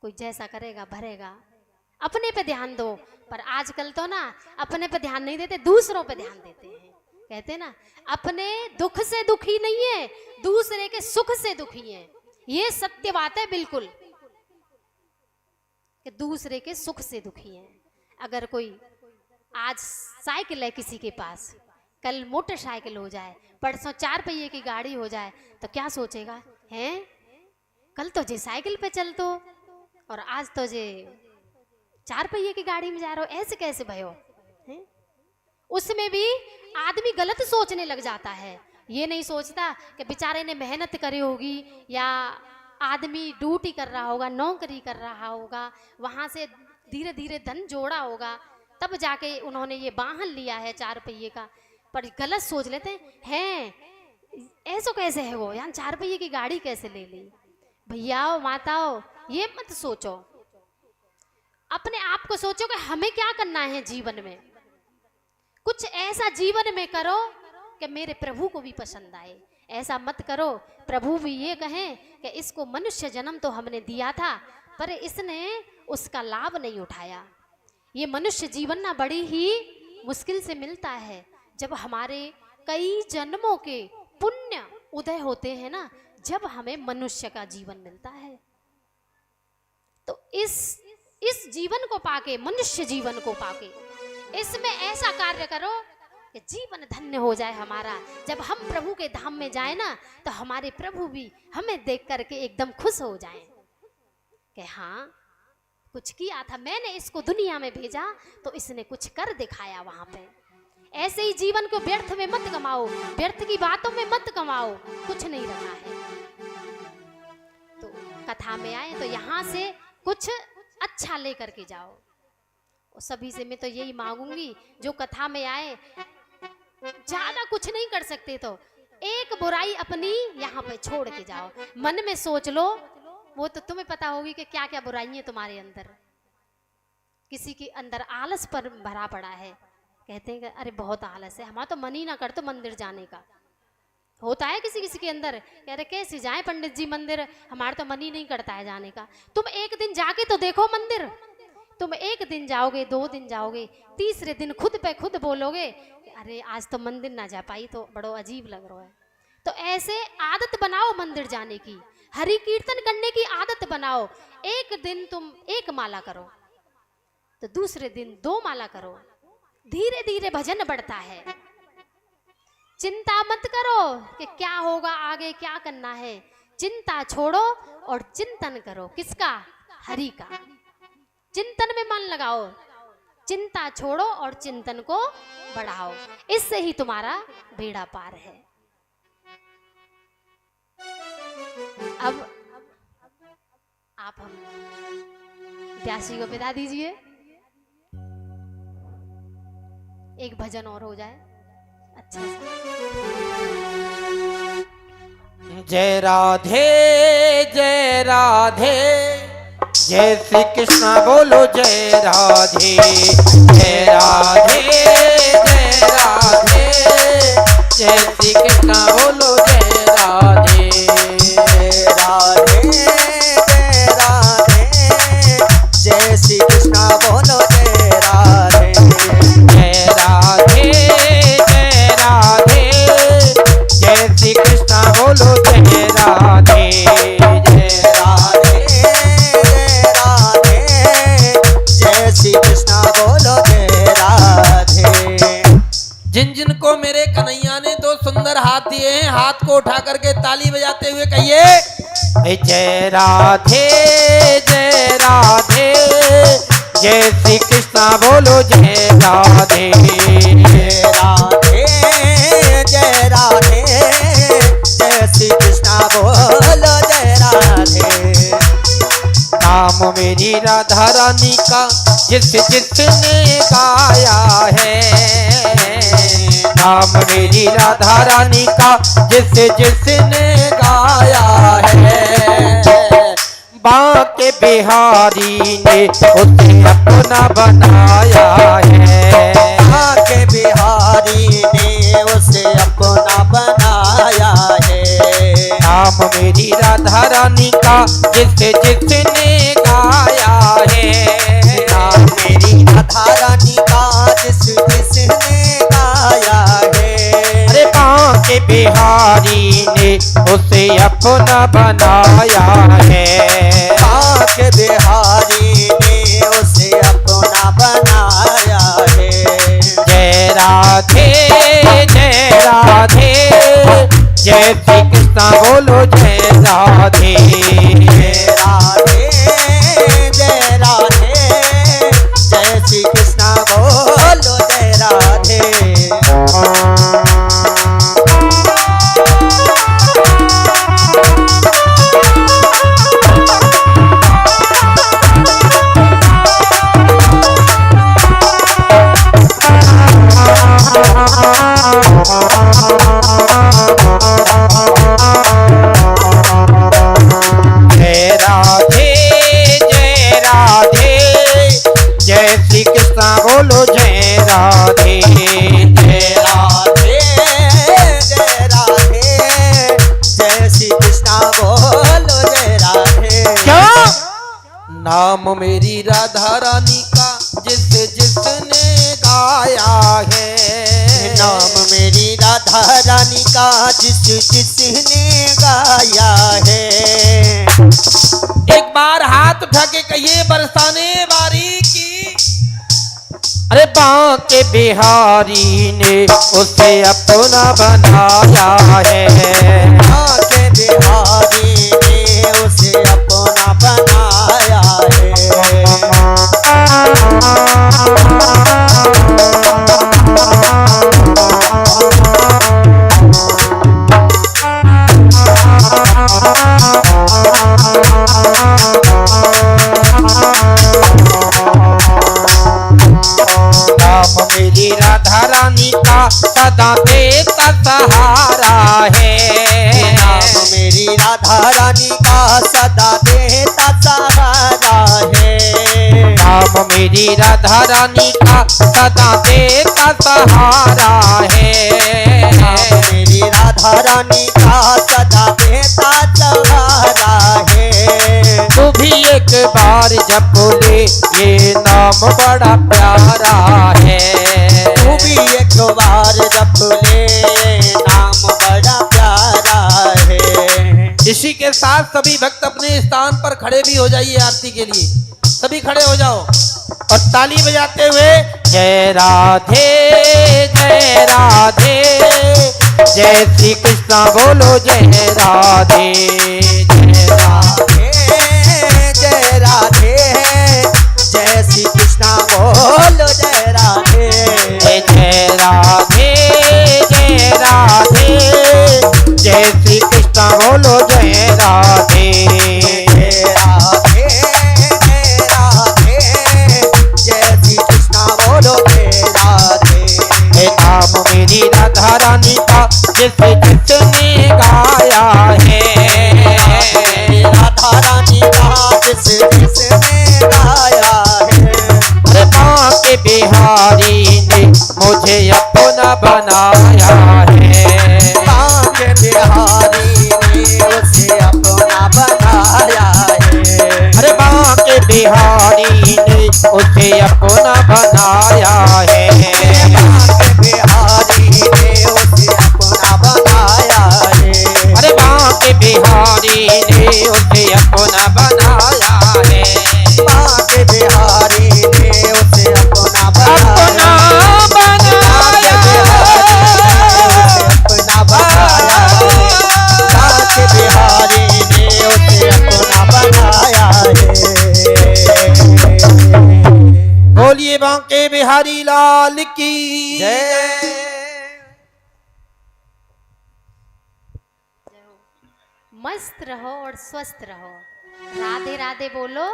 कोई जैसा करेगा भरेगा। अपने पे ध्यान दो, पर आजकल तो ना अपने पे ध्यान नहीं देते, दूसरों पे ध्यान देते हैं। कहते ना अपने दुख से दुखी नहीं है, दूसरे के सुख से दुखी है। ये सत्य बात है बिल्कुल, कि दूसरे के सुख से दुखी है। अगर कोई आज साइकिल है किसी के पास, कल मोटरसाइकिल हो जाए, परसों 4 पहिए की गाड़ी हो जाए, तो क्या सोचेगा, हैं कल तो जे साइकिल पे चल तो, और आज तो जे 4 पहिए की गाड़ी में जा रहे हो, ऐसे कैसे भयो हैं? उसमें भी आदमी गलत सोचने लग जाता है। ये नहीं सोचता कि बेचारे ने मेहनत करी होगी, या आदमी ड्यूटी कर रहा होगा, नौकरी कर रहा होगा, वहां से धीरे धीरे धन जोड़ा होगा, तब जाके उन्होंने ये वाहन लिया है 4 पहिए का। पर गलत सोच लेते हैं, ऐसा कैसे है वो, यार 4 पहिए की गाड़ी कैसे ले ली। भैयाओ माताओ, ये मत सोचो, अपने आप को सोचो कि हमें क्या करना है जीवन में। कुछ ऐसा जीवन में करो कि मेरे प्रभु को भी पसंद आए। ऐसा मत करो प्रभु भी ये कहें कि इसको मनुष्य जन्म तो हमने दिया था, पर इसने उसका लाभ नहीं उठाया। ये मनुष्य जीवन ना बड़ी ही मुश्किल से मिलता है, जब हमारे कई जन्मों के पुण्य उदय होते हैं ना, जब हमें मनुष्य का जीवन मिलता है। तो इस जीवन को पाके, मनुष्य जीवन को पाके, इसमें ऐसा कार्य करो कि जीवन धन्य हो जाए हमारा। जब हम प्रभु के धाम में जाए ना, तो हमारे प्रभु भी हमें देख करके एकदम खुश हो जाएं कि हाँ कुछ किया था, मैंने इसको दुनिया में भेजा तो इसने कुछ कर दिखाया वहां पे। ऐसे ही जीवन को व्यर्थ में मत कमाओ, व्यर्थ की बातों में मत कमाओ, कुछ नहीं रखा है। तो कथा में आए तो यहाँ से कुछ अच्छा लेकर के जाओ। और सभी से मैं तो यही मांगूंगी, जो कथा में आए, ज्यादा कुछ नहीं कर सकते तो एक बुराई अपनी यहाँ पे छोड़ के जाओ। मन में सोच लो, वो तो तुम्हें पता होगी कि क्या क्या बुराई है तुम्हारे अंदर। किसी के अंदर आलस पर भरा पड़ा है, कहते हैं कि अरे बहुत आलस है, हमारा तो मन ही ना कर तो मंदिर जाने का। होता है किसी किसी के अंदर, कह रहे कैसे जाए पंडित जी मंदिर, हमारा तो मन ही नहीं करता है जाने का। तुम एक दिन जाके तो देखो मंदिर। तुम एक दिन जाओगे, 2 दिन जाओगे, तीसरे दिन खुद पे खुद बोलोगे अरे आज तो मंदिर ना जा पाई तो बड़ो अजीब लग रहा है। तो ऐसे आदत बनाओ मंदिर जाने की, हरि कीर्तन करने की आदत बनाओ। एक दिन तुम 1 माला करो तो दूसरे दिन 2 माला करो, धीरे धीरे भजन बढ़ता है। चिंता मत करो कि क्या होगा आगे, क्या करना है। चिंता छोड़ो और चिंतन करो। किसका? हरि का। चिंतन में मन लगाओ, चिंता छोड़ो और चिंतन को बढ़ाओ। इससे ही तुम्हारा बेड़ा पार है। अब आप हम प्यासी को बिता दीजिए, एक भजन और हो जाए अच्छा सा। जय राधे जय राधे, जय श्री कृष्ण बोलो जय राधे। जय राधे जय राधे, जय श्री कृष्ण बोलो जय राधे। राधे जय राधे, जय श्री कृष्ण बोलो जय राधे। जय राधे जय राधे, जय श्री कृष्ण बोलो जय राधे। जय राधे जय राधे, जय श्री कृष्ण बोलो जय राधे। जिन जिन को मेरे कन्हैया ने 2 सुंदर हाथ हाथ को उठा करके ताली बजाते हुए कहिए जय राधे जय राधे, जय श्री कृष्णा बोलो जय राधे। जय राधे जय राधे, जय श्री कृष्णा बोलो जय राधे। नाम मेरी राधा रानी का जिस जिसने गाया है, नाम मेरी राधा रानी का जिस जिसने गाया है, बांके बिहारी ने उसे अपना बनाया है, बांके बिहारी ने उसे अपना बनाया है। नाम मेरी राधा रानी का जिस जिसने गाया है, नाम मेरी राधा रानी का जिस जिसने गाया है। अरे बांके बिहारी ने उसे अपना बनाया है, बांके बिहारी ने उसे अपना बनाया है। जय राधे जय राधे, जय श्री कृष्णा बोलो जय राधे। जय राधे जय राधे, जय श्री कृष्णा बोलो जय राधे। जय राधे जय राधे, जय श्री कृष्णा बोलो जय राधे। जय राधे जय राधे, जय श्री कृष्णा बोलो जय राधे। क्या नाम मेरी राधा रानी का जिस जिसने गाया है, नाम मेरी राधा रानी का जिस जिसने गाया है। एक बार हाथ उठा के कहिए बरसाने बारी की। अरे बांके बिहारी ने उसे अपना बनाया है, बांके बिहारी ने उसे अपना बनाया है। नाम मेरी राधा रानी का सदा देता सहारा है, नाम मेरी राधा रानी का सदा देता सहारा है। नाम मेरी राधा रानी का सदा देता सहारा है, नाम मेरी राधा रानी का सदा देता सहारा है। तू भी एक बार जप ले ये नाम बड़ा प्यारा है, तू भी एक बार जप ले नाम बड़ा प्यारा है। इसी के साथ सभी भक्त अपने स्थान पर खड़े भी हो जाइए आरती के लिए। सभी खड़े हो जाओ और ताली बजाते हुए जय राधे जय राधे, जय श्री कृष्णा बोलो जय राधे। जय राधे जय राधे, जय श्री कृष्णा बोलो जय राधे। जय राधे जय राधे, जय श्री कृष्णा बोलो जय राधे। जय राधे जय राधे, जय श्री कृष्णा बोलो जय राधे। नाम मेरी राधा रानी का जिस जिसने गाया है, राधा रानी का जिस जिसने गाया है। अरे बांके बिहारी ने मुझे अपना बनाया है, बांके बिहारी ने उसे अपना बनाया है। अरे बांके बिहारी ने उसे अपना बनाया है, बांके बिहारी ने उसे अपना बनाया है। अरे बांके बिहारी ने उसे अपना बनाया है, बांके बिहारी ने उसे अपना बनाया अपना बनाया है। अपना बनाया है। बोलिए बांके बिहारी लाल की जय। मस्त रहो और स्वस्थ रहो, राधे राधे बोलो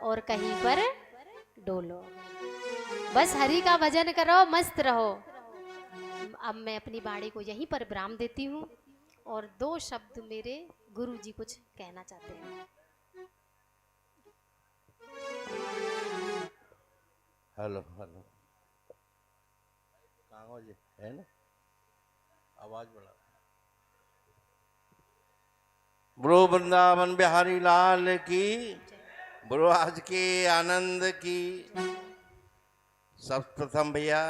और कहीं पर डोलो, बस हरि का भजन करो, मस्त रहो। अब मैं अपनी बाणी को यहीं पर विराम देती हूँ और 2 शब्द मेरे गुरु जी कुछ कहना चाहते हैं। हेलो हेलो, कहाँ हो जी? है ना, आवाज बढ़ा। बोलो वृंदावन बिहारी लाल की, बोलो आज के आनंद की। सर्वप्रथम भैया,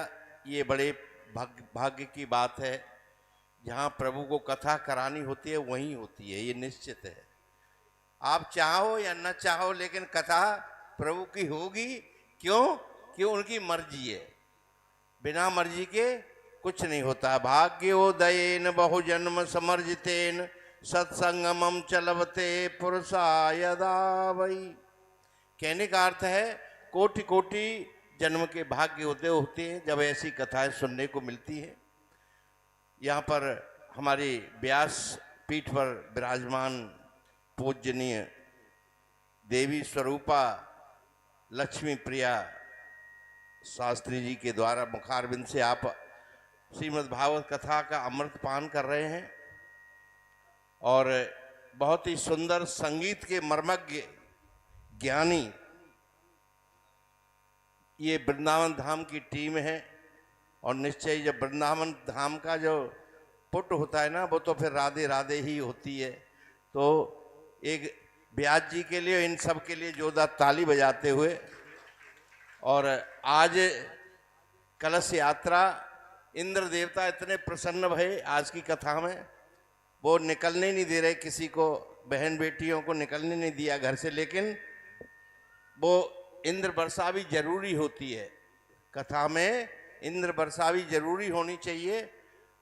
ये बड़े भाग्य की बात है, जहाँ प्रभु को कथा करानी होती है वहीं होती है, ये निश्चित है। आप चाहो या न चाहो, लेकिन कथा प्रभु की होगी। क्यों? क्यों? उनकी मर्जी है, बिना मर्जी के कुछ नहीं होता। भाग्योदयेन बहुजन्म समर्जितेन सत्संगमम चलवते पुरुषा यदा वही। कहने का अर्थ है, कोटि कोटि जन्म के भाग्य होते हैं जब ऐसी कथाएं सुनने को मिलती है। यहाँ पर हमारी व्यास पीठ पर विराजमान पूजनीय देवी स्वरूपा लक्ष्मी प्रिया शास्त्री जी के द्वारा मुखारविंद से आप श्रीमद् भागवत कथा का अमृत पान कर रहे हैं और बहुत ही सुंदर संगीत के मर्मज्ञ ज्ञानी ये वृंदावन धाम की टीम है। और निश्चय जब वृंदावन धाम का जो पुट होता है ना, वो तो फिर राधे राधे ही होती है। तो एक ब्यास जी के लिए, इन सब के लिए जोरदार ताली बजाते हुए। और आज कलश यात्रा, इंद्र देवता इतने प्रसन्न भये आज की कथा में, वो निकलने नहीं दे रहे किसी को, बहन बेटियों को निकलने नहीं दिया घर से। लेकिन वो इंद्र वर्षा भी जरूरी होती है, कथा में इंद्र वर्षा भी जरूरी होनी चाहिए।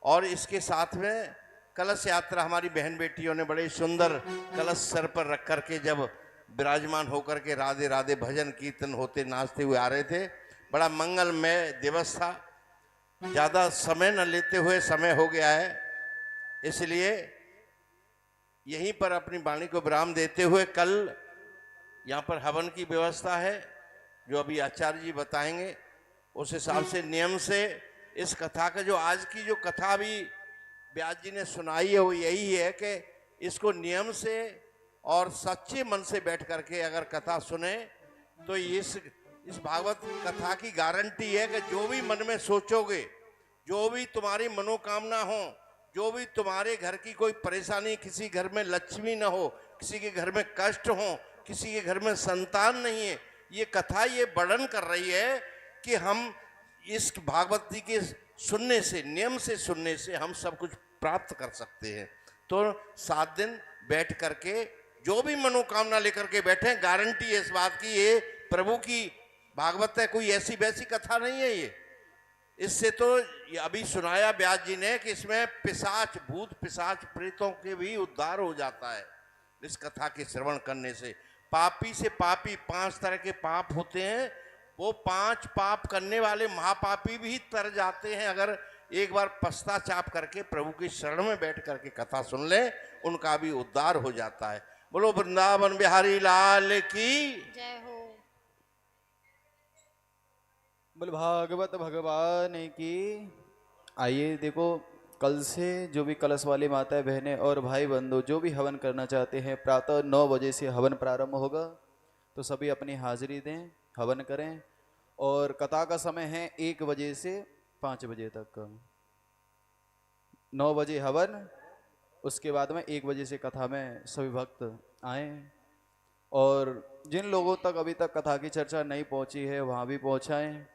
और इसके साथ में कलश यात्रा, हमारी बहन बेटियों ने बड़े सुंदर कलश सर पर रख करके जब विराजमान होकर के राधे राधे भजन कीर्तन होते नाचते हुए आ रहे थे, बड़ा मंगलमय दिवस था। ज़्यादा समय न लेते हुए, समय हो गया है, इसलिए यहीं पर अपनी वाणी को विराम देते हुए, कल यहाँ पर हवन की व्यवस्था है जो अभी आचार्य जी बताएंगे। उस हिसाब से नियम से इस कथा का, जो आज की जो कथा भी व्यास जी ने सुनाई है, वो यही है कि इसको नियम से और सच्चे मन से बैठ करके अगर कथा सुने तो इस भागवत कथा की गारंटी है कि जो भी मन में सोचोगे, जो भी तुम्हारी मनोकामना हो, जो भी तुम्हारे घर की कोई परेशानी, किसी घर में लक्ष्मी न हो, किसी के घर में कष्ट हो, किसी के घर में संतान नहीं है, ये कथा ये वर्णन कर रही है कि हम इस भागवत जी के सुनने से, नियम से सुनने से हम सब कुछ प्राप्त कर सकते हैं। तो 7 दिन बैठ करके जो भी मनोकामना लेकर के बैठे, गारंटी है इस बात की, ये प्रभु की भागवत है, कोई ऐसी वैसी कथा नहीं है ये। इससे तो ये अभी सुनाया व्यास जी ने कि इसमें पिशाच, भूत पिशाच प्रेतों के भी उद्धार हो जाता है इस कथा के श्रवण करने से। पापी से पापी, 5 तरह के पाप होते हैं, वो 5 पाप करने वाले महापापी भी तर जाते हैं अगर एक बार पश्चाताप करके प्रभु की शरण में बैठ करके कथा सुन ले, उनका भी उद्धार हो जाता है। बोलो वृंदावन बिहारी लाल की जय हो। बोल भागवत भगवान की। आइए देखो, कल से जो भी कलश वाली माताएं, बहनें और भाई बंधु जो भी हवन करना चाहते हैं, प्रातः 9 बजे से हवन प्रारंभ होगा, तो सभी अपनी हाजिरी दें, हवन करें। और कथा का समय है 1 बजे से 5 बजे तक। 9 बजे हवन, उसके बाद में 1 बजे से कथा में सभी भक्त आएँ। और जिन लोगों तक अभी तक कथा की चर्चा नहीं पहुंची है, वहाँ भी पहुंचाएं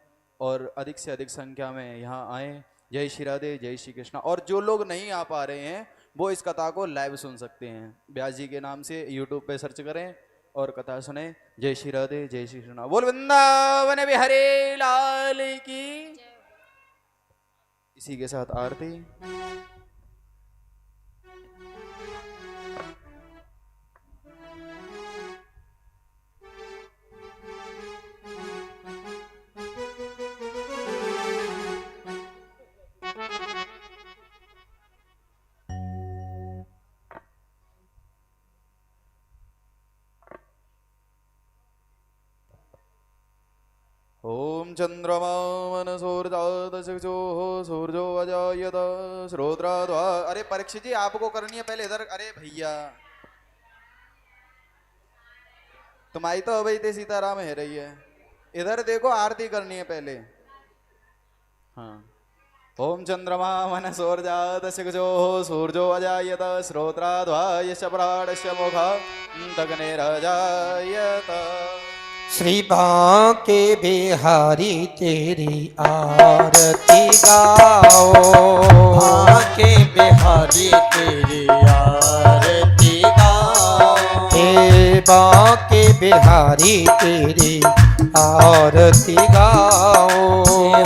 और अधिक से अधिक संख्या में यहाँ आएँ। जय श्री राधे, जय श्री कृष्ण। और जो लोग नहीं आ पा रहे हैं, वो इस कथा को लाइव सुन सकते हैं, व्यास जी के नाम से यूट्यूब पे सर्च करें और कथा सुने। जय श्री राधे, जय श्री कृष्ण। बोल वृंदावन बिहारी लाल की। इसी के साथ आरती। ओम चंद्रमा मनसोर्जातशो सूर्यो अजायत श्रोत्राद्वा। अरे परीक्षित जी आपको करनी है पहले इधर। अरे भैया तुम्हारी तो अभी ते सीताराम है रही है, इधर देखो आरती करनी है पहले। हाँ ओम चंद्रमा मनसोर्जातशो सूर्यो अजायत श्रोत्राद्वा यश प्राणस्य मुखान्तग्निरजायत। श्री बांके बिहारी तेरी आरती गाओ, बांके बिहारी तेरी आरती गाओ, हे बांके बिहारी तेरी आरती गाओ,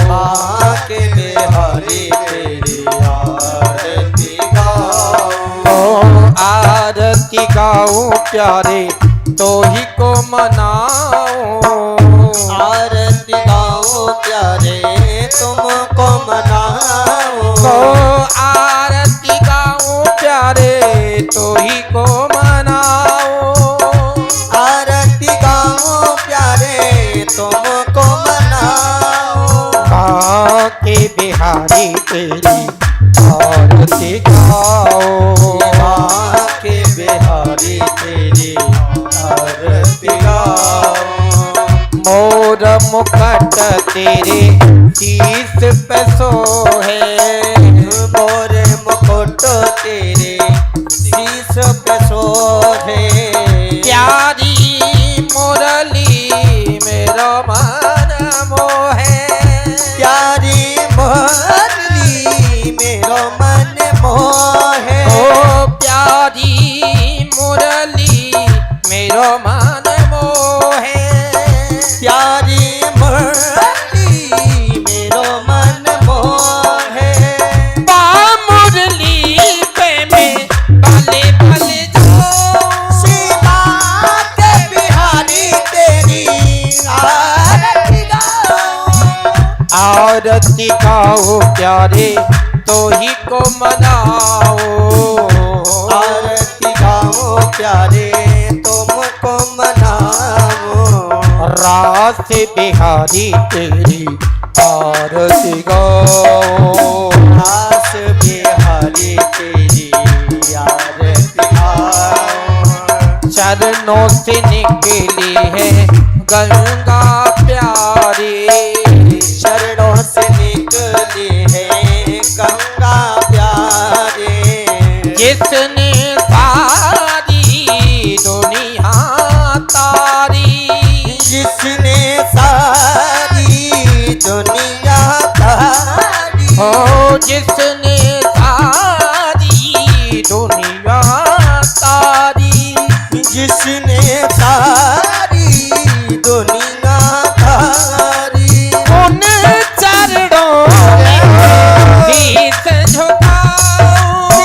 बांके बिहारी तेरी आरती गाओ। ओ आरती गाओ प्यारे तो ही को मनाओ, आरती गाओ प्यारे तुमको मनाओ, ओ आरती गाओ प्यारे तो ही को मनाओ, आरती गाओ प्यारे तुमको मनाओ। बांके बिहारी तेरी आरती गाओ, बांके बिहारी तेरी आरती गाओ। मोर मुकुट तेरे शीस पे सोहे, मोर मुकुट तेरे शीस पे सोहे, प्यारी मुरली मेरा मन मोहे, प्यारी मुरली मेरो मन मोहे, ओ प्यारी मुरली मेरो मन मोहे, प्यारी मुरली मेरो मन मोहे। बा मुरली पे में भले भले जाओ, सीमा के बिहारी तेरी आरती गाओ, आरती गाओ प्यारे तो ही को मनाओ, आरती गाओ प्यारे तुमको मनाओ। रास बिहारी तेरी आरती गाओ, रास बिहारी तेरी आरती गाओ, चरणों से निकली है गंगा प्यारी, चरणों से निकली है गंगा प्यारे, जिसने सारी दुनिया तारी, जिसने सारी दुनिया तारी, हो जिसने सारी दुनिया तारी, जिसने सारी दुनिया तारी। उन चरणों में शीस झुकाओ,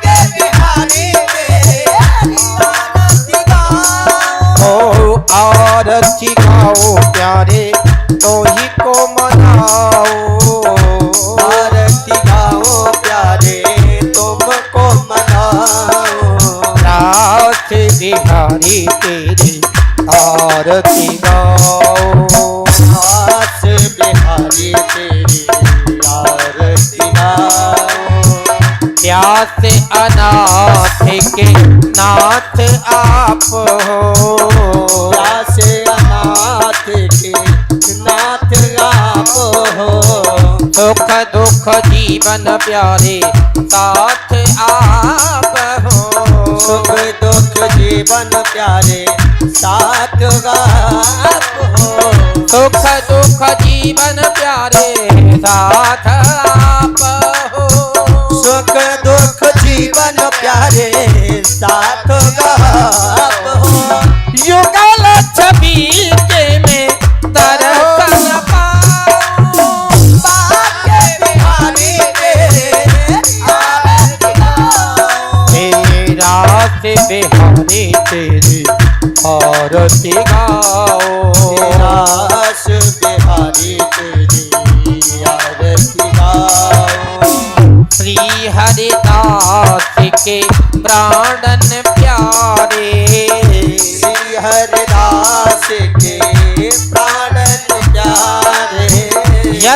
के बिहारी तेरी आरती गाओ, ओ आरती गाओ प्यारे तो ही को मनाओ, आरती गाओ प्यारे तुमको मनाओ। रास बिहारी तेरी आरती गाओ, रास बिहारी तेरी आरती गाओ, प्यास अनाथ के नाथ आप हो, प्यास अनाथ के नाथ आप हो, सुख दुख जीवन प्यारे साथ आप हो, सुख दुख जीवन प्यारे साथ आप हो, सुख दुख जीवन प्यारे साथ आप हो, सुख दुख जीवन प्यारे साथ आप हो। युगल छवि के में दर्शन पाओ, बांके बिहारी तेरे आरती गाओ, तेरा से बिहारी तेरी आरती गाओ, रास बिहारी तेरी आरती गाओ, श्री हरिदास के प्राणन प्यारे, श्री हरिदास के प्राणन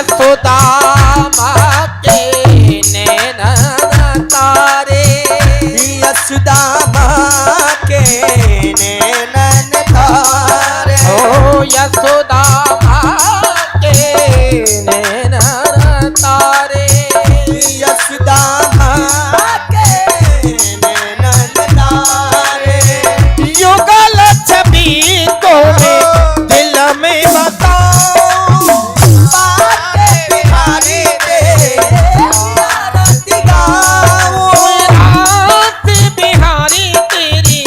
यशोदा माँ के नैनन तारे यशोदा माँ के नैनन तारे ओ यशोदा माँ के नैनन तारे यशोदा माँ के नैनन तारे युगल छवि को मैं दिल में बसाऊं बाके बिहारी तेरी आरती गाऊं रात बिहारी तेरी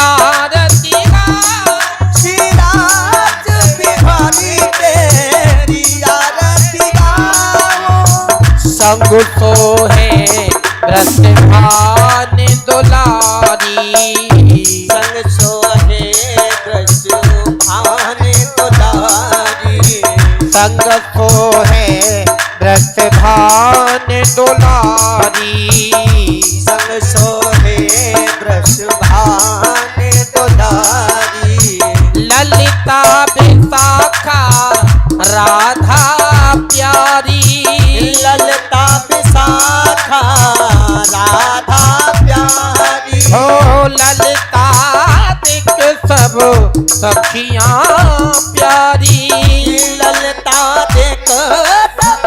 आरती गाऊं श्रीराज बिहारी तेरी आरती गाऊं संग तो है ब्रजभान दुलारी संग सोहे ब्रज भान दुलारी संग तो है ब्रजभान दुलारी संग सोहे ब्रज भान दुलारी ललिता विशाखा राधा प्यारी ललता विशाखा राधा प्यारी हो ललिता दिक सब सखियां प्यारी ललता देख सब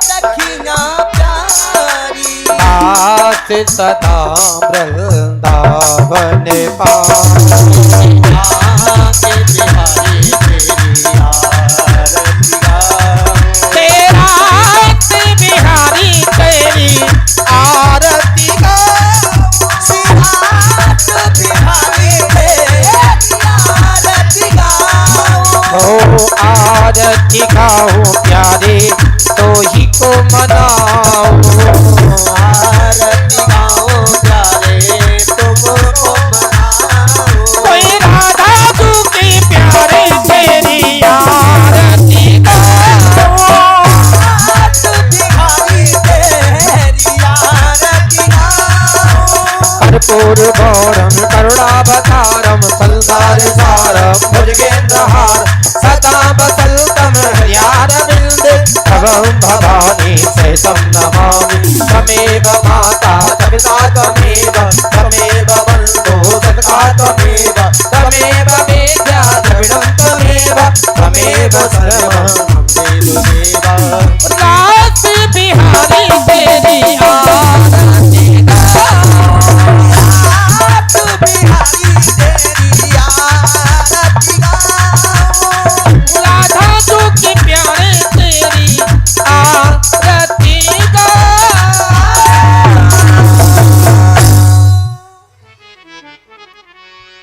सखियां प्यारी दास सदा वृंदावन पाई आके बिहारी तेरी आरती गाऊं तेरा बिहारी तेरी आरती गाऊं श्रीनाथ बिहारी तेरी आरती गाऊं ओ आरती गाऊं प्यारे तो ही को मनाऊं आरती गाऊं प्यारे तुमको मनाऊं कोई राधा तू की प्यारे तेरी आरती गाऊं श्रीनाथ बिहारी तेरी आरती गाऊं कर्पूर गौरम करुणावतारम संसार सारम भुजगेन्द्रहार सदा वसल्तम हृदयारविन्द भवं भवानी शेषं नमामि त्वमेव माता तपिता त्वमेव त्वमेव बन्धुः सखा त्वमेव त्वमेव